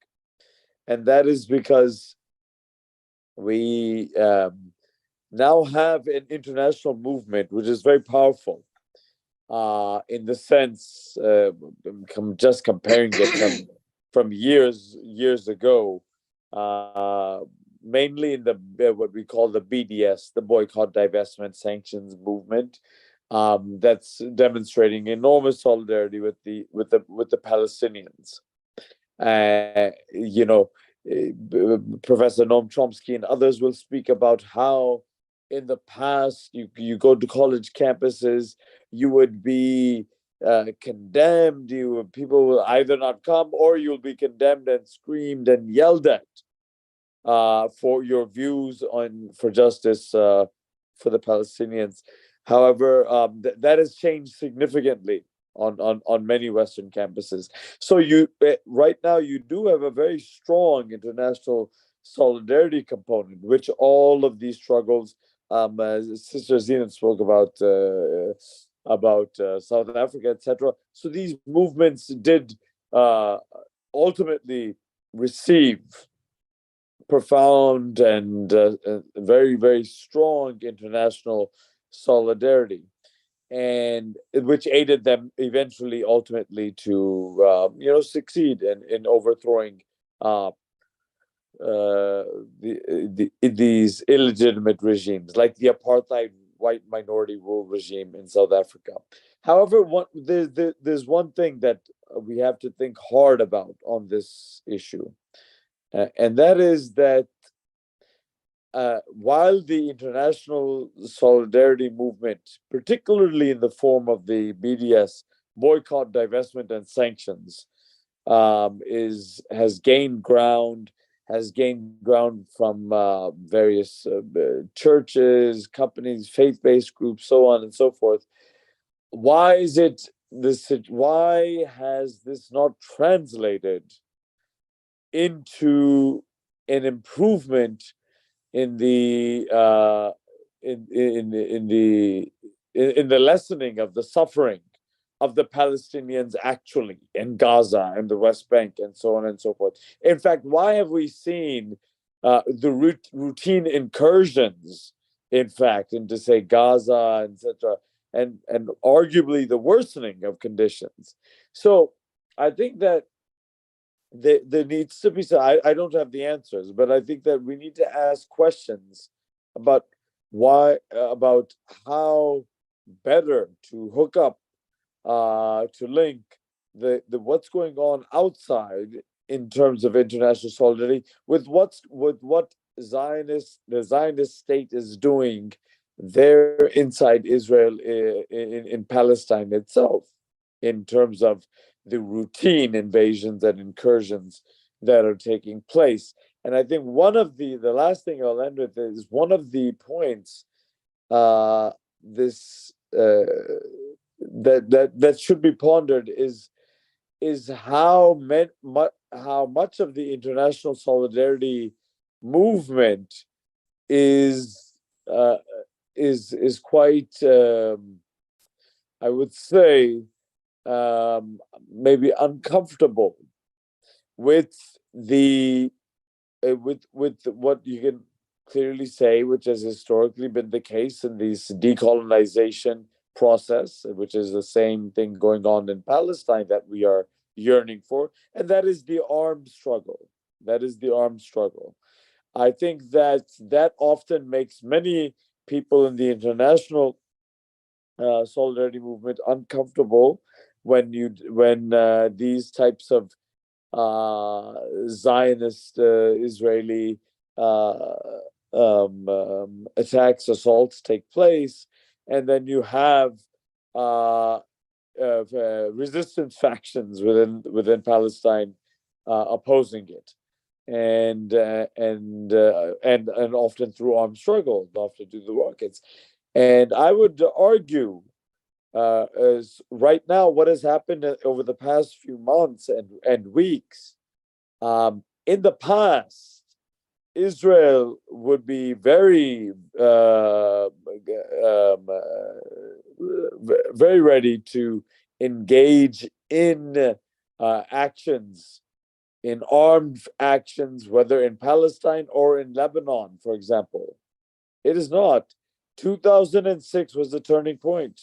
and that is because we now have an international movement which is very powerful, in the sense, just comparing it from years ago, mainly in the what we call the BDS, the Boycott, Divestment, Sanctions movement, that's demonstrating enormous solidarity with the Palestinians. Professor Noam Chomsky and others will speak about how in the past you go to college campuses, you would be condemned. People will either not come, or you'll be condemned and screamed and yelled at for your views for justice for the Palestinians. However, that has changed significantly on many Western campuses. So right now you do have a very strong international solidarity component, which all of these struggles, Sister Zeenat spoke about South Africa, etc. So these movements did ultimately receive profound and very, very strong international solidarity, and which aided them eventually, ultimately, to succeed in overthrowing these illegitimate regimes, like the apartheid white minority rule regime in South Africa. However, there's one thing that we have to think hard about on this issue, and that is that while the international solidarity movement, particularly in the form of the BDS, Boycott, Divestment, and Sanctions, has gained ground from various churches, companies, faith-based groups, so on and so forth. Why has this not translated into an improvement in the lessening of the suffering of the Palestinians actually in Gaza and the West Bank and so on and so forth? In fact, why have we seen the routine incursions, in fact, into, say, Gaza, etc., and arguably the worsening of conditions? So I think that there needs to be, I don't have the answers, but I think that we need to ask questions about how better to hook up, to link the what's going on outside in terms of international solidarity with what the Zionist state is doing there inside Israel, in Palestine itself, in terms of the routine invasions and incursions that are taking place. And I think one of the last thing I'll end with is one of the points that should be pondered is how much of the international solidarity movement is quite, I would say, maybe uncomfortable with what you can clearly say, which has historically been the case in this decolonization process, which is the same thing going on in Palestine that we are yearning for, and that is the armed struggle. I think that often makes many people in the international solidarity movement uncomfortable when these types of Zionist Israeli attacks, assaults take place, and then you have resistance factions within Palestine opposing it, and often through armed struggle, often through the rockets. And I would argue, as right now, what has happened over the past few months and weeks, in the past, Israel would be very very ready to engage in actions, in armed actions, whether in Palestine or in Lebanon, for example. It is not. 2006 was the turning point.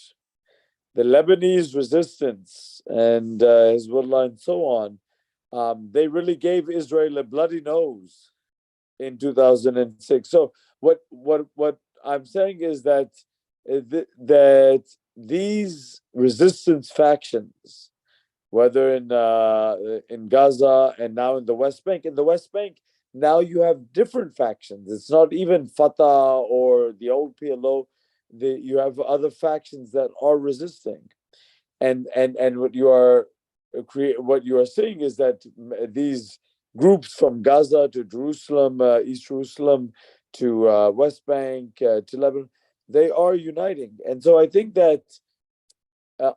the Lebanese resistance and Hezbollah and so on, they really gave Israel a bloody nose in 2006. So what I'm saying is that that these resistance factions, whether in Gaza and now in the West Bank, now you have different factions. It's not even Fatah or the old PLO. You have other factions that are resisting, and what you are seeing is that these groups from Gaza to Jerusalem, East Jerusalem, to West Bank, to Lebanon, they are uniting. And so I think that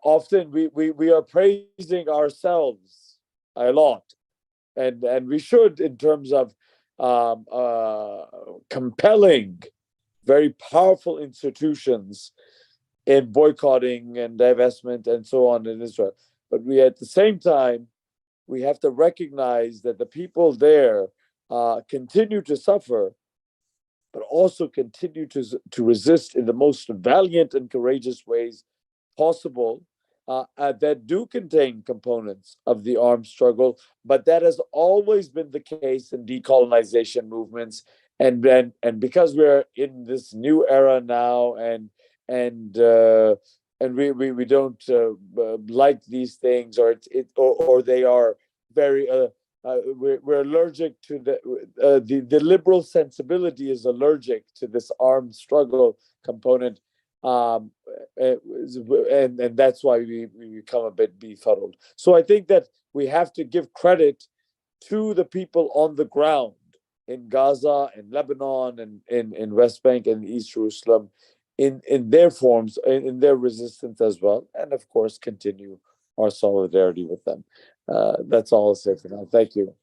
often we are praising ourselves a lot, and we should, in terms of compelling very powerful institutions in boycotting and divestment and so on in Israel. But we, at the same time, we have to recognize that the people there continue to suffer, but also continue to resist in the most valiant and courageous ways possible, that do contain components of the armed struggle. But that has always been the case in decolonization movements, and because we're in this new era now, and we don't like these things, or they are very we're allergic to the liberal sensibility is allergic to this armed struggle component, and that's why we become a bit befuddled. So I think that we have to give credit to the people on the ground in Gaza, in Lebanon, and in West Bank and East Jerusalem, in their forms, in their resistance as well, and of course continue our solidarity with them. That's all I'll say for now. Thank you.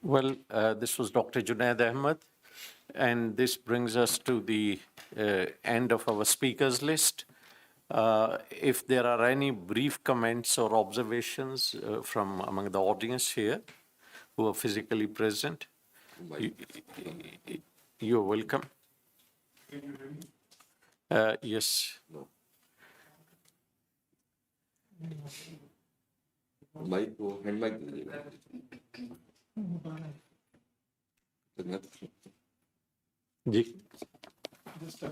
Well, this was Dr. Junaid Ahmed, and this brings us to the end of our speakers list. If there are any brief comments or observations from among the audience here who are physically present, you're welcome. Yes. Mic को hand mic जी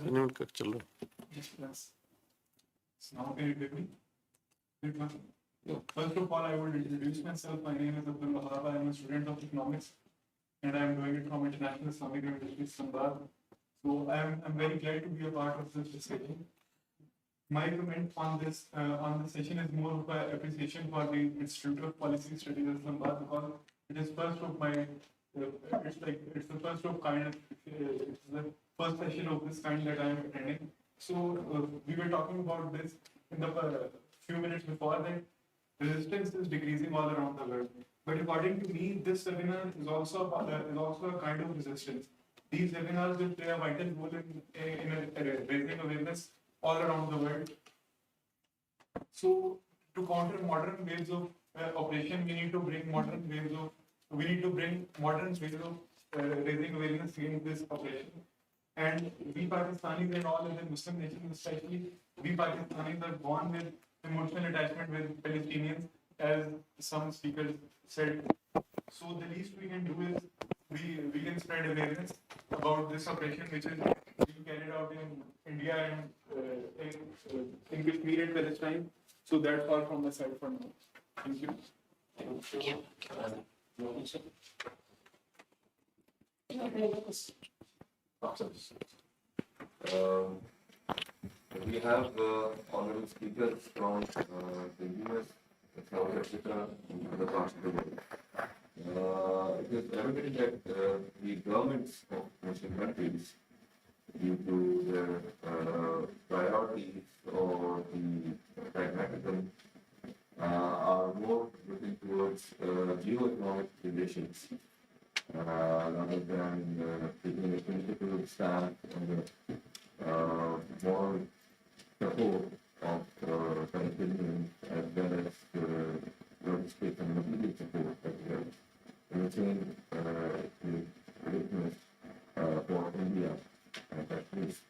इन्होंने कर चलो Now can you hear me? First of all, I will introduce myself. My name is Abrar. I am a student of economics, and I am doing it from International Islamic University, Islamabad. So I am very glad to be a part of this discussion. My comment on this session is more of an appreciation for the Institute of Policy Studies, Islamabad, because it is first of my. It's the first of kind. It's the first session of this kind that I am attending. So we were talking about this in the few minutes before that resistance is decreasing all around the world. But according to me, this seminar is also a kind of resistance. These seminars will play a vital role in raising awareness all around the world. So to counter modern ways of operation, we need to bring modern ways of raising awareness against this operation. And we Pakistanis and all other Muslim nations, especially, we Pakistanis are born with emotional attachment with Palestinians, as some speakers said. So the least we can do is we can spread awareness about this operation, which is being carried out in India and in Kashmir and Palestine. So that's all from my side for now. Thank you. We have already speakers from the US, South Africa, and other parts of the world. It is evident that the governments of Muslim countries, due to their priorities or the pragmatism, are more looking towards geoeconomic relations rather than taking a political stand on the more support of Palestinians as well as logistic and mobility support that we have maintained witness for India at least.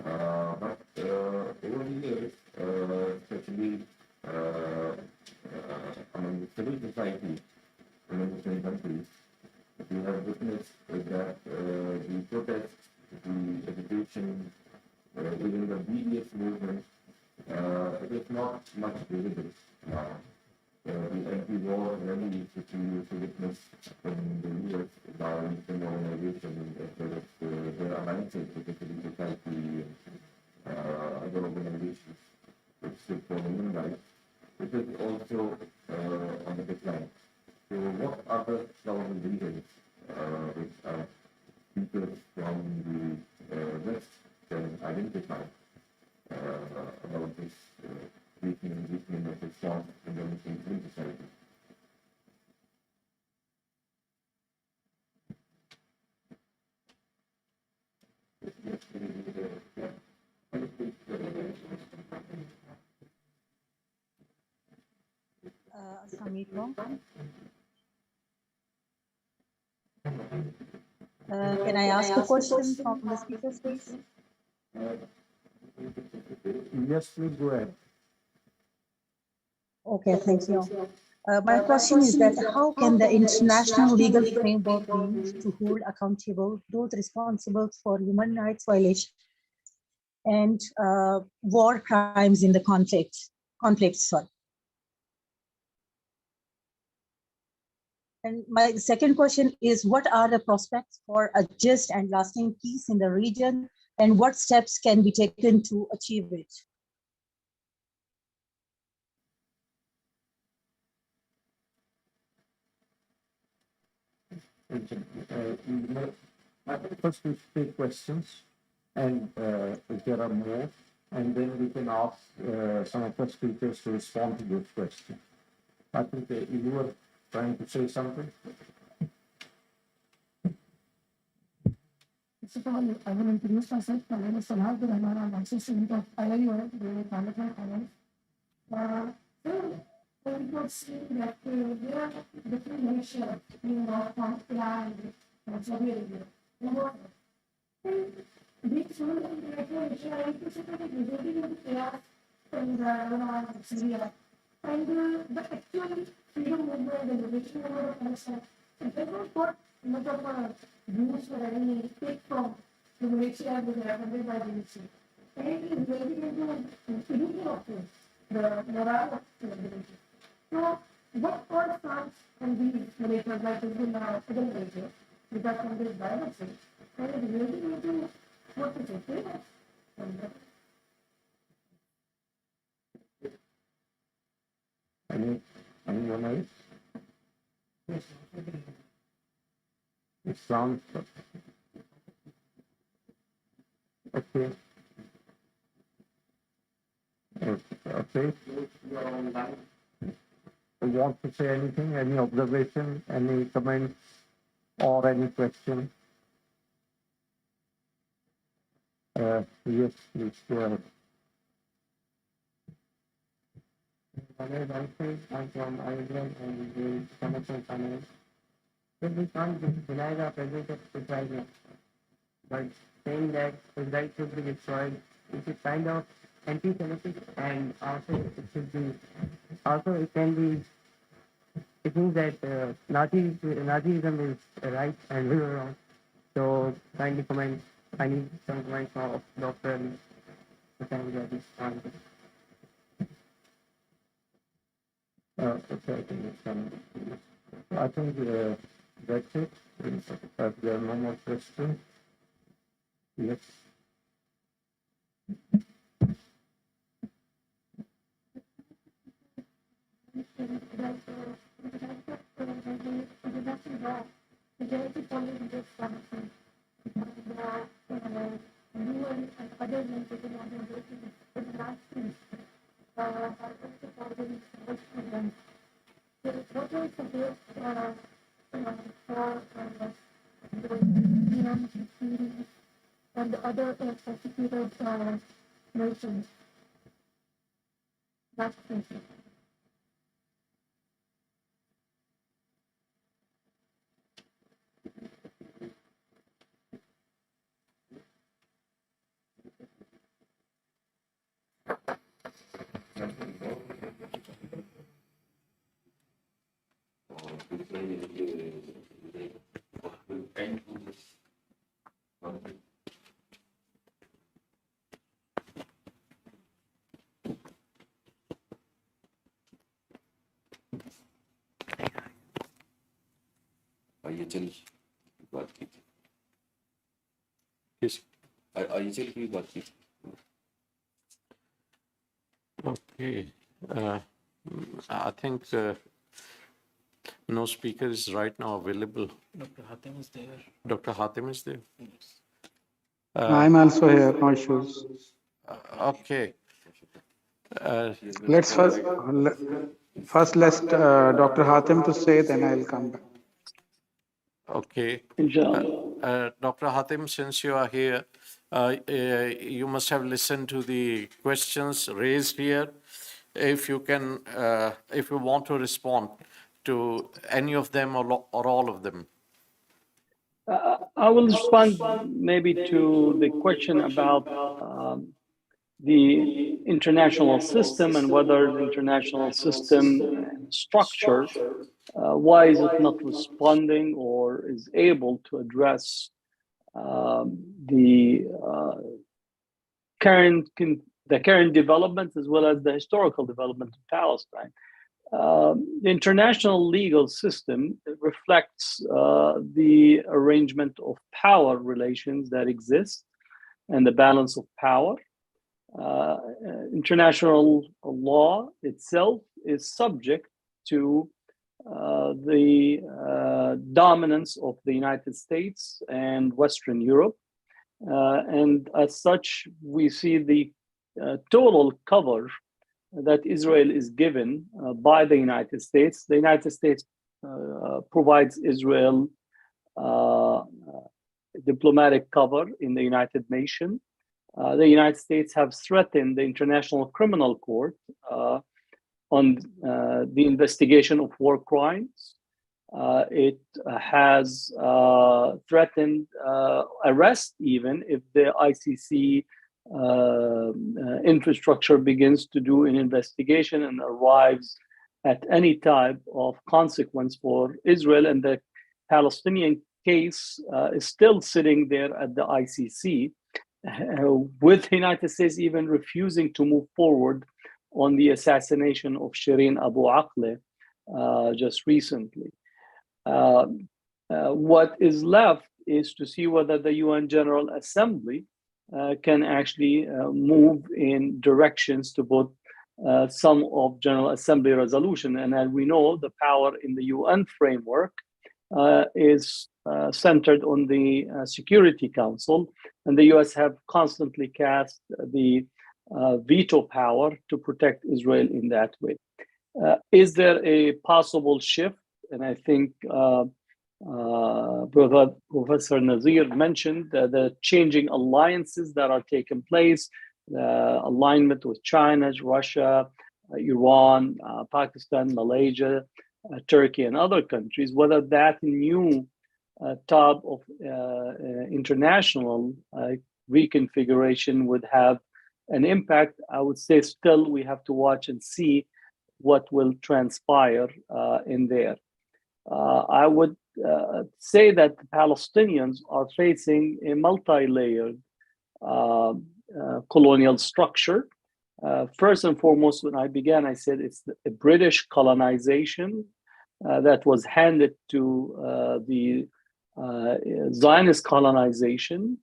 But within the BDS movement, it is not much visible now. The anti-war rallies which we used to witness in the US by Muslim organizations as well as their alliances with the civil society and other organizations which stood for human rights, it is also on the decline. So what are some of the reasons which speakers from the West can identify about this weakening of response in the Muslim civil society? Assalamualaikum. Can I ask a question from the speakers, please? Yes, please go ahead. Okay, thank you. My question is that how can the international legal framework be used to hold accountable those responsible for human rights violations and war crimes in the conflicts? And my second question is, what are the prospects for a just and lasting peace in the region, and what steps can be taken to achieve it? I think first we take questions, and if there are more, and then we can ask some of the speakers to respond to those questions. I think you were trying to say something. First of all, I will introduce myself. My name is Syed, and I'm an assistant of IIUR, the Parliament Finance. So we could see that there are different nations in from Iran and Saudi Arabia. These two nations are anticipated resulting in chaos in Iran and Syria. And the actual freedom movement and the liberation movement of Palestine, it does not put much of a use or any take from the Malaysia and the recommended by the Malaysia. And it is related into illusion of the morale of the Malaysia. So, what all stance on these Malaysians like this in other Malaysia, because from this biology, and it is related into what is it? Anyone else? Yes. It sounds okay. Okay. You want to say anything? Any observation? Any comments? Or any question? Yes, please go ahead. I'm from Ireland and the commercial finance. So we can't deny the presence of Israel, but saying that Israel should be destroyed, it is kind of anti-Semitic, and also it should be, also it can be, it means that Nazism is right and we were wrong. So kindly comment, I need some comments of Dr. Hussain Zada. Okay, I think it's done. I think that's it. If there are no more questions, yes. And the other persecuted nations. That's it. IHL की बात की थी। Yes. IHL की बात की थी। Okay. I think no speaker is right now available. Dr. Hatem is there. Dr. Hatem is there? Yes. I'm also here, no issues. Okay. Let's first let Dr. Hatem to say, then I'll come back. Okay. Inshallah. Dr. Hatem, since you are here, you must have listened to the questions raised here. If you can, if you want to respond to any of them or all of them. I will respond maybe to the question about the international system and whether the international system structure, why is it not responding or is able to address the current developments as well as the historical development of Palestine. The international legal system reflects the arrangement of power relations that exist and the balance of power. International law itself is subject to the dominance of the United States and Western Europe. And as such, we see the total cover that Israel is given by the United States. The United States provides Israel diplomatic cover in the United Nations. The United States have threatened the International Criminal Court on the investigation of war crimes. It has threatened arrest even if the ICC infrastructure begins to do an investigation and arrives at any type of consequence for Israel. And the Palestinian case is still sitting there at the ICC, with the United States even refusing to move forward on the assassination of Shireen Abu Akleh just recently. What is left is to see whether the UN General Assembly can actually move in directions to put some of General Assembly resolution. And as we know, the power in the UN framework is centered on the Security Council, and the US have constantly cast the veto power to protect Israel in that way. Is there a possible shift? And I think Professor Nazir mentioned the changing alliances that are taking place, the alignment with China, Russia, Iran, Pakistan, Malaysia, Turkey, and other countries, whether that new type of international reconfiguration would have an impact. I would say still we have to watch and see what will transpire in there. I would say that the Palestinians are facing a multi-layered colonial structure. First and foremost, when I began, I said it's a British colonization that was handed to the Zionist colonization.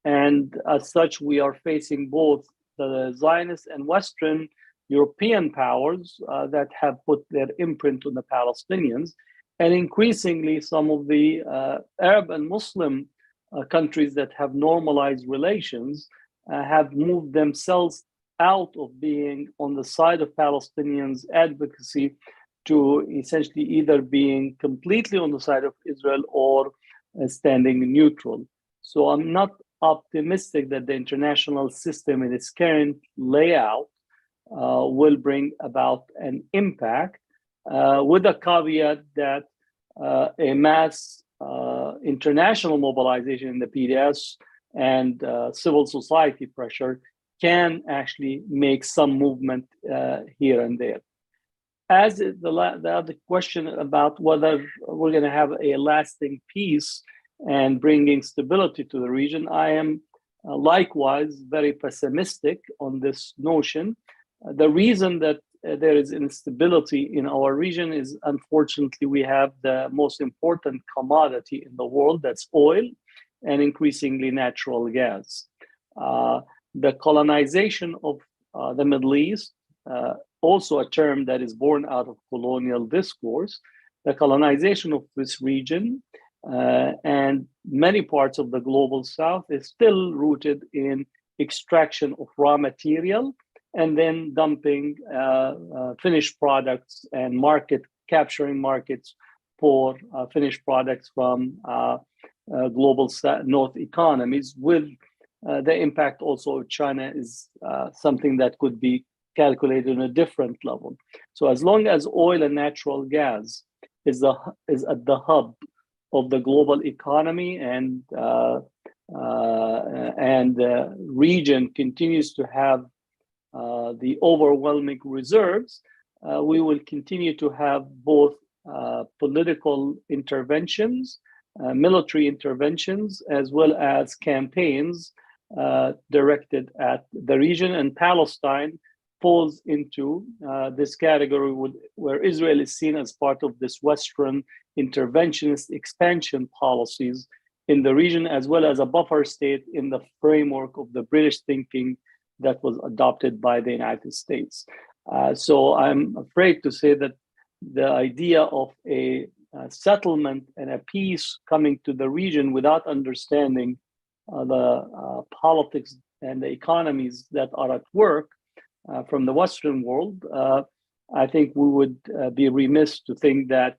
And as such, we are facing both the Zionist and Western European powers that have put their imprint on the Palestinians. And increasingly, some of the Arab and Muslim countries that have normalized relations have moved themselves out of being on the side of Palestinians' advocacy to essentially either being completely on the side of Israel or standing neutral. So I'm not optimistic that the international system in its current layout will bring about an impact, with a caveat that a mass international mobilization in the PDS and civil society pressure can actually make some movement here and there. As the other question about whether we're going to have a lasting peace and bringing stability to the region, I am likewise very pessimistic on this notion. The reason that there is instability in our region is, unfortunately, we have the most important commodity in the world, that's oil, and increasingly natural gas. The colonization of the Middle East, also a term that is born out of colonial discourse, the colonization of this region and many parts of the global south is still rooted in extraction of raw material and then dumping finished products and capturing markets for finished products from global north economies, with the impact also of China is something that could be calculated on a different level. So as long as oil and natural gas is at the hub of the global economy, and region continues to have the overwhelming reserves, we will continue to have both political interventions, military interventions, as well as campaigns directed at the region. And Palestine falls into this category where Israel is seen as part of this Western interventionist expansion policies in the region, as well as a buffer state in the framework of the British thinking that was adopted by the United States. So I'm afraid to say that the idea of a settlement and a peace coming to the region without understanding the politics and the economies that are at work from the Western world, I think we would be remiss to think that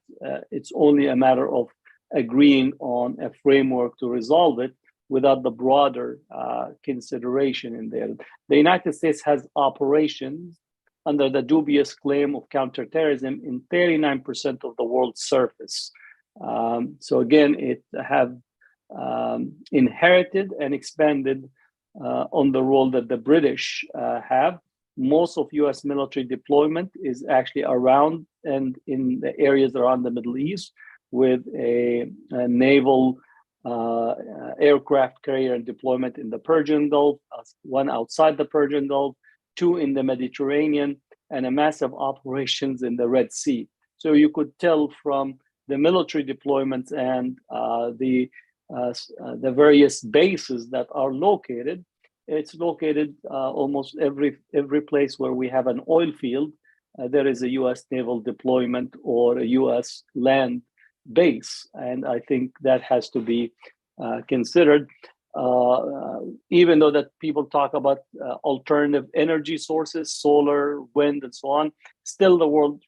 it's only a matter of agreeing on a framework to resolve it without the broader consideration in there. The United States has operations under the dubious claim of counterterrorism in 39% of the world's surface. So again, it have inherited and expanded on the role that the British have. Most of US military deployment is actually around and in the areas around the Middle East, with a naval aircraft carrier and deployment in the Persian Gulf, one outside the Persian Gulf, two in the Mediterranean, and a massive operations in the Red Sea. So you could tell from the military deployments and the various bases that are located, it's located almost every place where we have an oil field, there is a US naval deployment or a US land base. And I think that has to be considered. Even though that people talk about alternative energy sources, solar, wind, and so on, still the world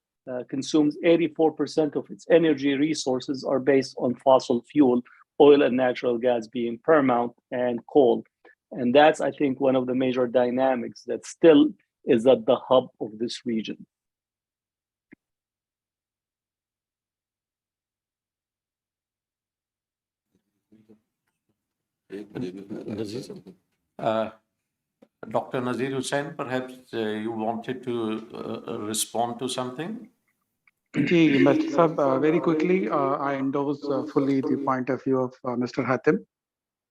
consumes 84% of its energy resources are based on fossil fuel, oil and natural gas being paramount, and coal. And that's, I think, one of the major dynamics that still is at the hub of this region. Dr. Nazir Hussain, perhaps you wanted to respond to something? Mustafa, very quickly, I endorse fully the point of view of Mr. Hatem.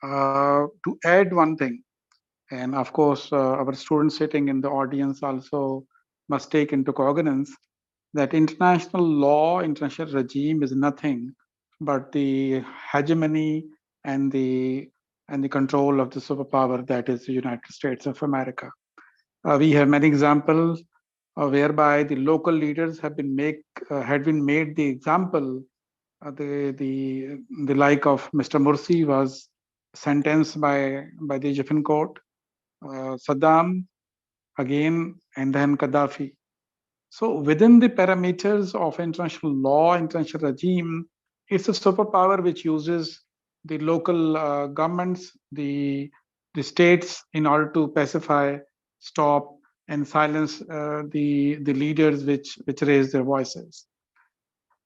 To add one thing, and of course, our students sitting in the audience also must take into cognizance that international law, international regime is nothing but the hegemony and the control of the superpower that is the United States of America. We have many examples whereby the local leaders have been made the example. The like of Mr. Morsi was sentenced by the Egyptian court, Saddam again, and then Gaddafi. So within the parameters of international law, international regime, it's a superpower which uses the local governments, the states, in order to pacify, stop, and silence the leaders which raise their voices.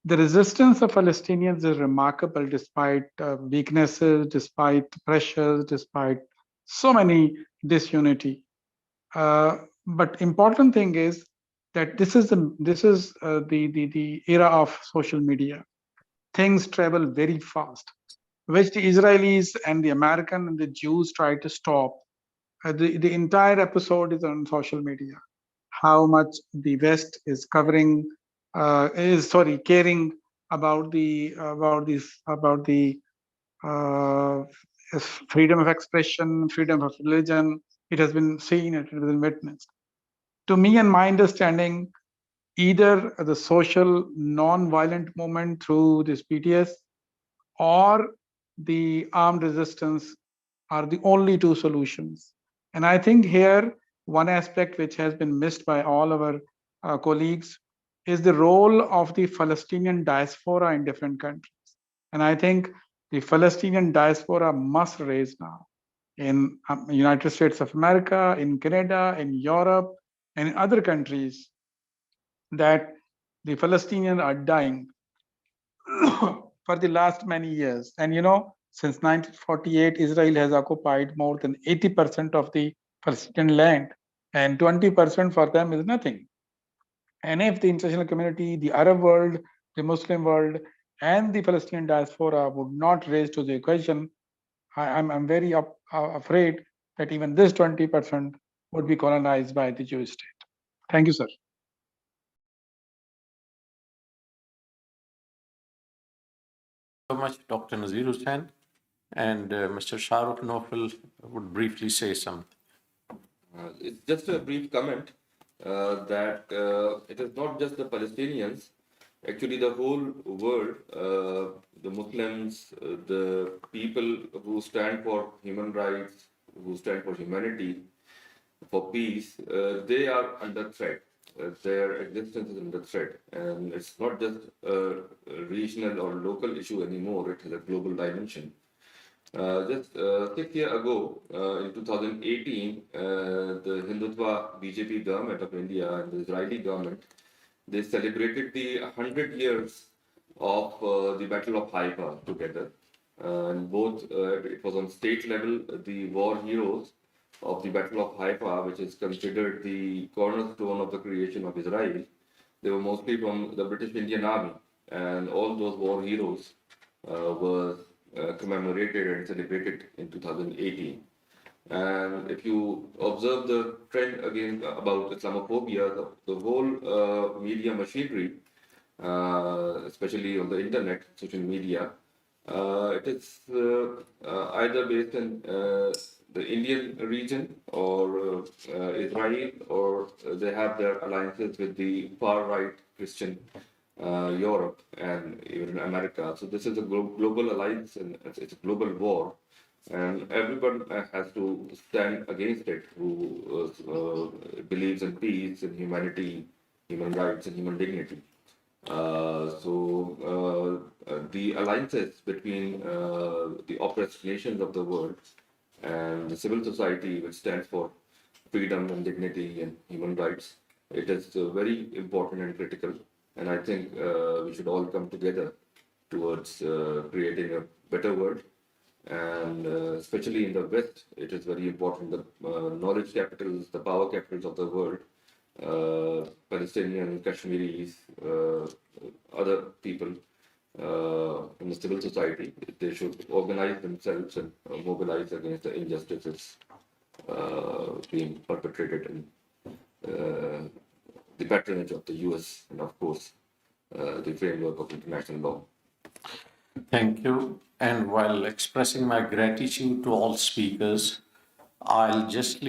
The resistance of Palestinians is remarkable despite weaknesses, despite pressures, despite so many disunity. But important thing is that this is the era of social media. Things travel very fast, which the Israelis and the American and the Jews try to stop. The entire episode is on social media. how much the West is caring about the uh, freedom of expression, freedom of religion. It has been seen, it has been witnessed. To me and my understanding, either the social non-violent movement through this PTS or the armed resistance are the only two solutions. And I think here, one aspect which has been missed by all our colleagues is the role of the Palestinian diaspora in different countries. And I think the Palestinian diaspora must raise now in United States of America, in Canada, in Europe, and in other countries, that the Palestinians are dying for the last many years. And since 1948, Israel has occupied more than 80% of the Palestinian land, and 20% for them is nothing. And if the international community, the Arab world, the Muslim world, and the Palestinian diaspora would not raise to the occasion, I'm very afraid that even this 20% would be colonized by the Jewish state. Thank you, sir. So much, Dr. Nazir Hussain, and Mr. Shahrukh Nofal would briefly say something. It's just a brief comment that it is not just the Palestinians, actually the whole world, the Muslims, the people who stand for human rights, who stand for humanity, for peace, they are under threat. Their existence is under threat. And it's not just a regional or local issue anymore, it has a global dimension. Just 6 years ago, in 2018, the Hindutva BJP government of India and the Israeli government, they celebrated the 100 years of the Battle of Haifa together. And both, it was on state level, the war heroes of the Battle of Haifa, which is considered the cornerstone of the creation of Israel. They were mostly from the British Indian Army, and all those war heroes were commemorated and celebrated in 2018. And if you observe the trend again about Islamophobia, the whole media machinery, especially on the internet, social media, it is either based in the Indian region or Israel, or they have their alliances with the far-right Christian Europe and even America. So this is a global alliance, and it's a global war, and everyone has to stand against it who believes in peace and humanity, human rights and human dignity. The alliances between the oppressed nations of the world and the civil society, which stands for freedom and dignity and human rights, it is very important and critical. And I think we should all come together towards creating a better world. And especially in the West, it is very important. The knowledge capitals, the power capitals of the world, Palestinian, Kashmiris, other people in the civil society, they should organize themselves and mobilize against the injustices being perpetrated in the patronage of the US and, of course, the framework of international law. Thank you. And while expressing my gratitude to all speakers, I'll just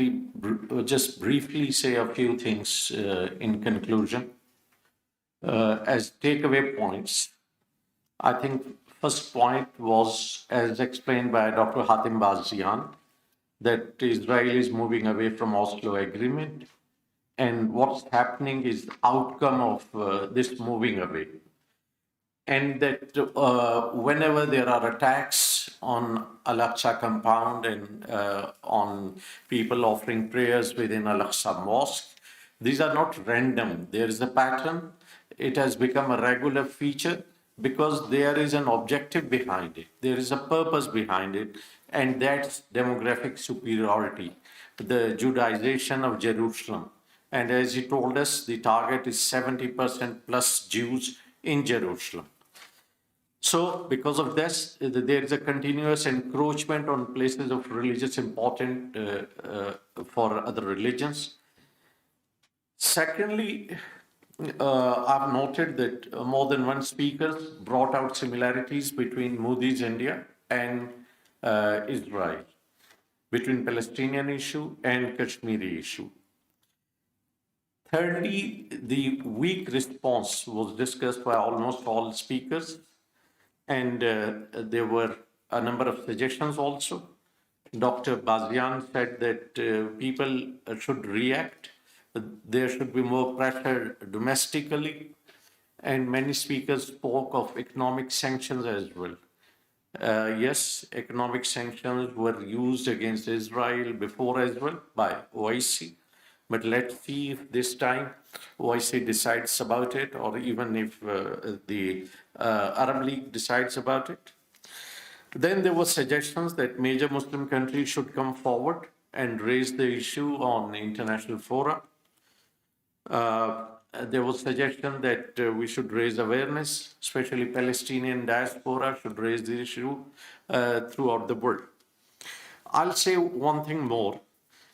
briefly say a few things in conclusion. As takeaway points, I think first point was, as explained by Dr. Hatem Bazian, that Israel is moving away from Oslo Agreement, and what's happening is the outcome of this moving away. And that whenever there are attacks on Al-Aqsa compound and on people offering prayers within Al-Aqsa mosque, these are not random. There is a pattern. It has become a regular feature because there is an objective behind it. There is a purpose behind it, and that's demographic superiority, the Judaization of Jerusalem. And as he told us, the target is 70% plus Jews in Jerusalem. So because of this, there is a continuous encroachment on places of religious importance for other religions. Secondly, I've noted that more than one speaker brought out similarities between Modi's India and Israel, between Palestinian issue and Kashmiri issue. Thirdly, the weak response was discussed by almost all speakers, and there were a number of suggestions also. Dr. Bazian said that people should react, there should be more pressure domestically, and many speakers spoke of economic sanctions as well. Yes, economic sanctions were used against Israel before as well by OIC, but let's see if this time OIC decides about it, or even if the Arab League decides about it. Then there were suggestions that major Muslim countries should come forward and raise the issue on international fora. There was suggestion that we should raise awareness, especially Palestinian diaspora should raise the issue throughout the world. I'll say one thing more,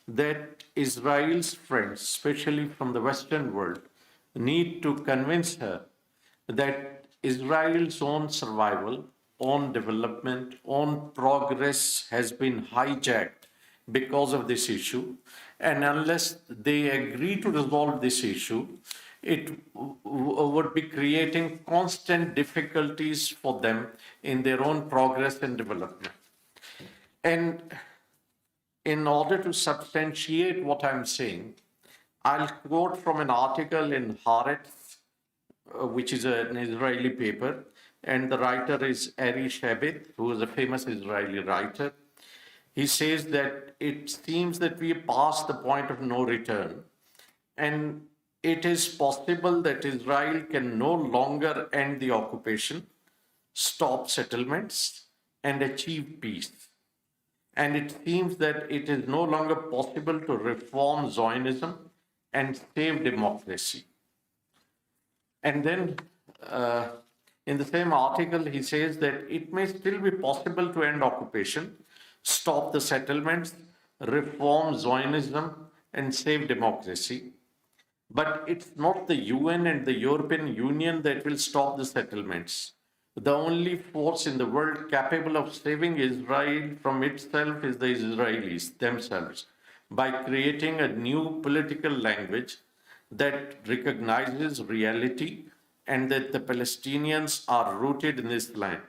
that Israel's friends, especially from the Western world, need to convince her that Israel's own survival, own development, own progress has been hijacked because of this issue. And unless they agree to resolve this issue, it would be creating constant difficulties for them in their own progress and development. And in order to substantiate what I'm saying, I'll quote from an article in Haaretz, which is an Israeli paper, and the writer is Ari Shabit, who is a famous Israeli writer. He says that it seems that we passed the point of no return, and it is possible that Israel can no longer end the occupation, stop settlements, and achieve peace. And it seems that it is no longer possible to reform Zionism and save democracy. And then in the same article, he says that it may still be possible to end occupation, stop the settlements, reform Zionism, and save democracy. But it's not the UN and the European Union that will stop the settlements. The only force in the world capable of saving Israel from itself is the Israelis themselves, by creating a new political language that recognizes reality and that the Palestinians are rooted in this land.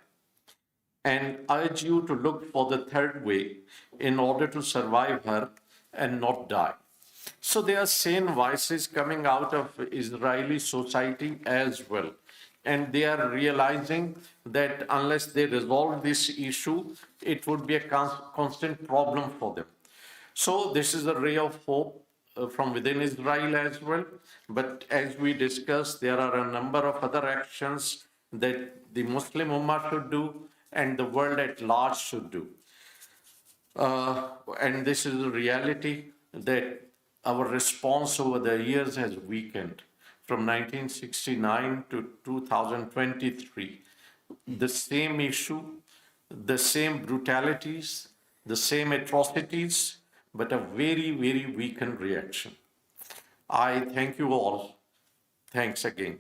And urge you to look for the third way in order to survive her and not die. So there are sane voices coming out of Israeli society as well. And they are realizing that unless they resolve this issue, it would be a constant problem for them. So this is a ray of hope from within Israel as well. But as we discussed, there are a number of other actions that the Muslim Ummah should do and the world at large should do. And this is a reality that our response over the years has weakened. From 1969 to 2023, the same issue, the same brutalities, the same atrocities, but a very, very weakened reaction. I thank you all. Thanks again.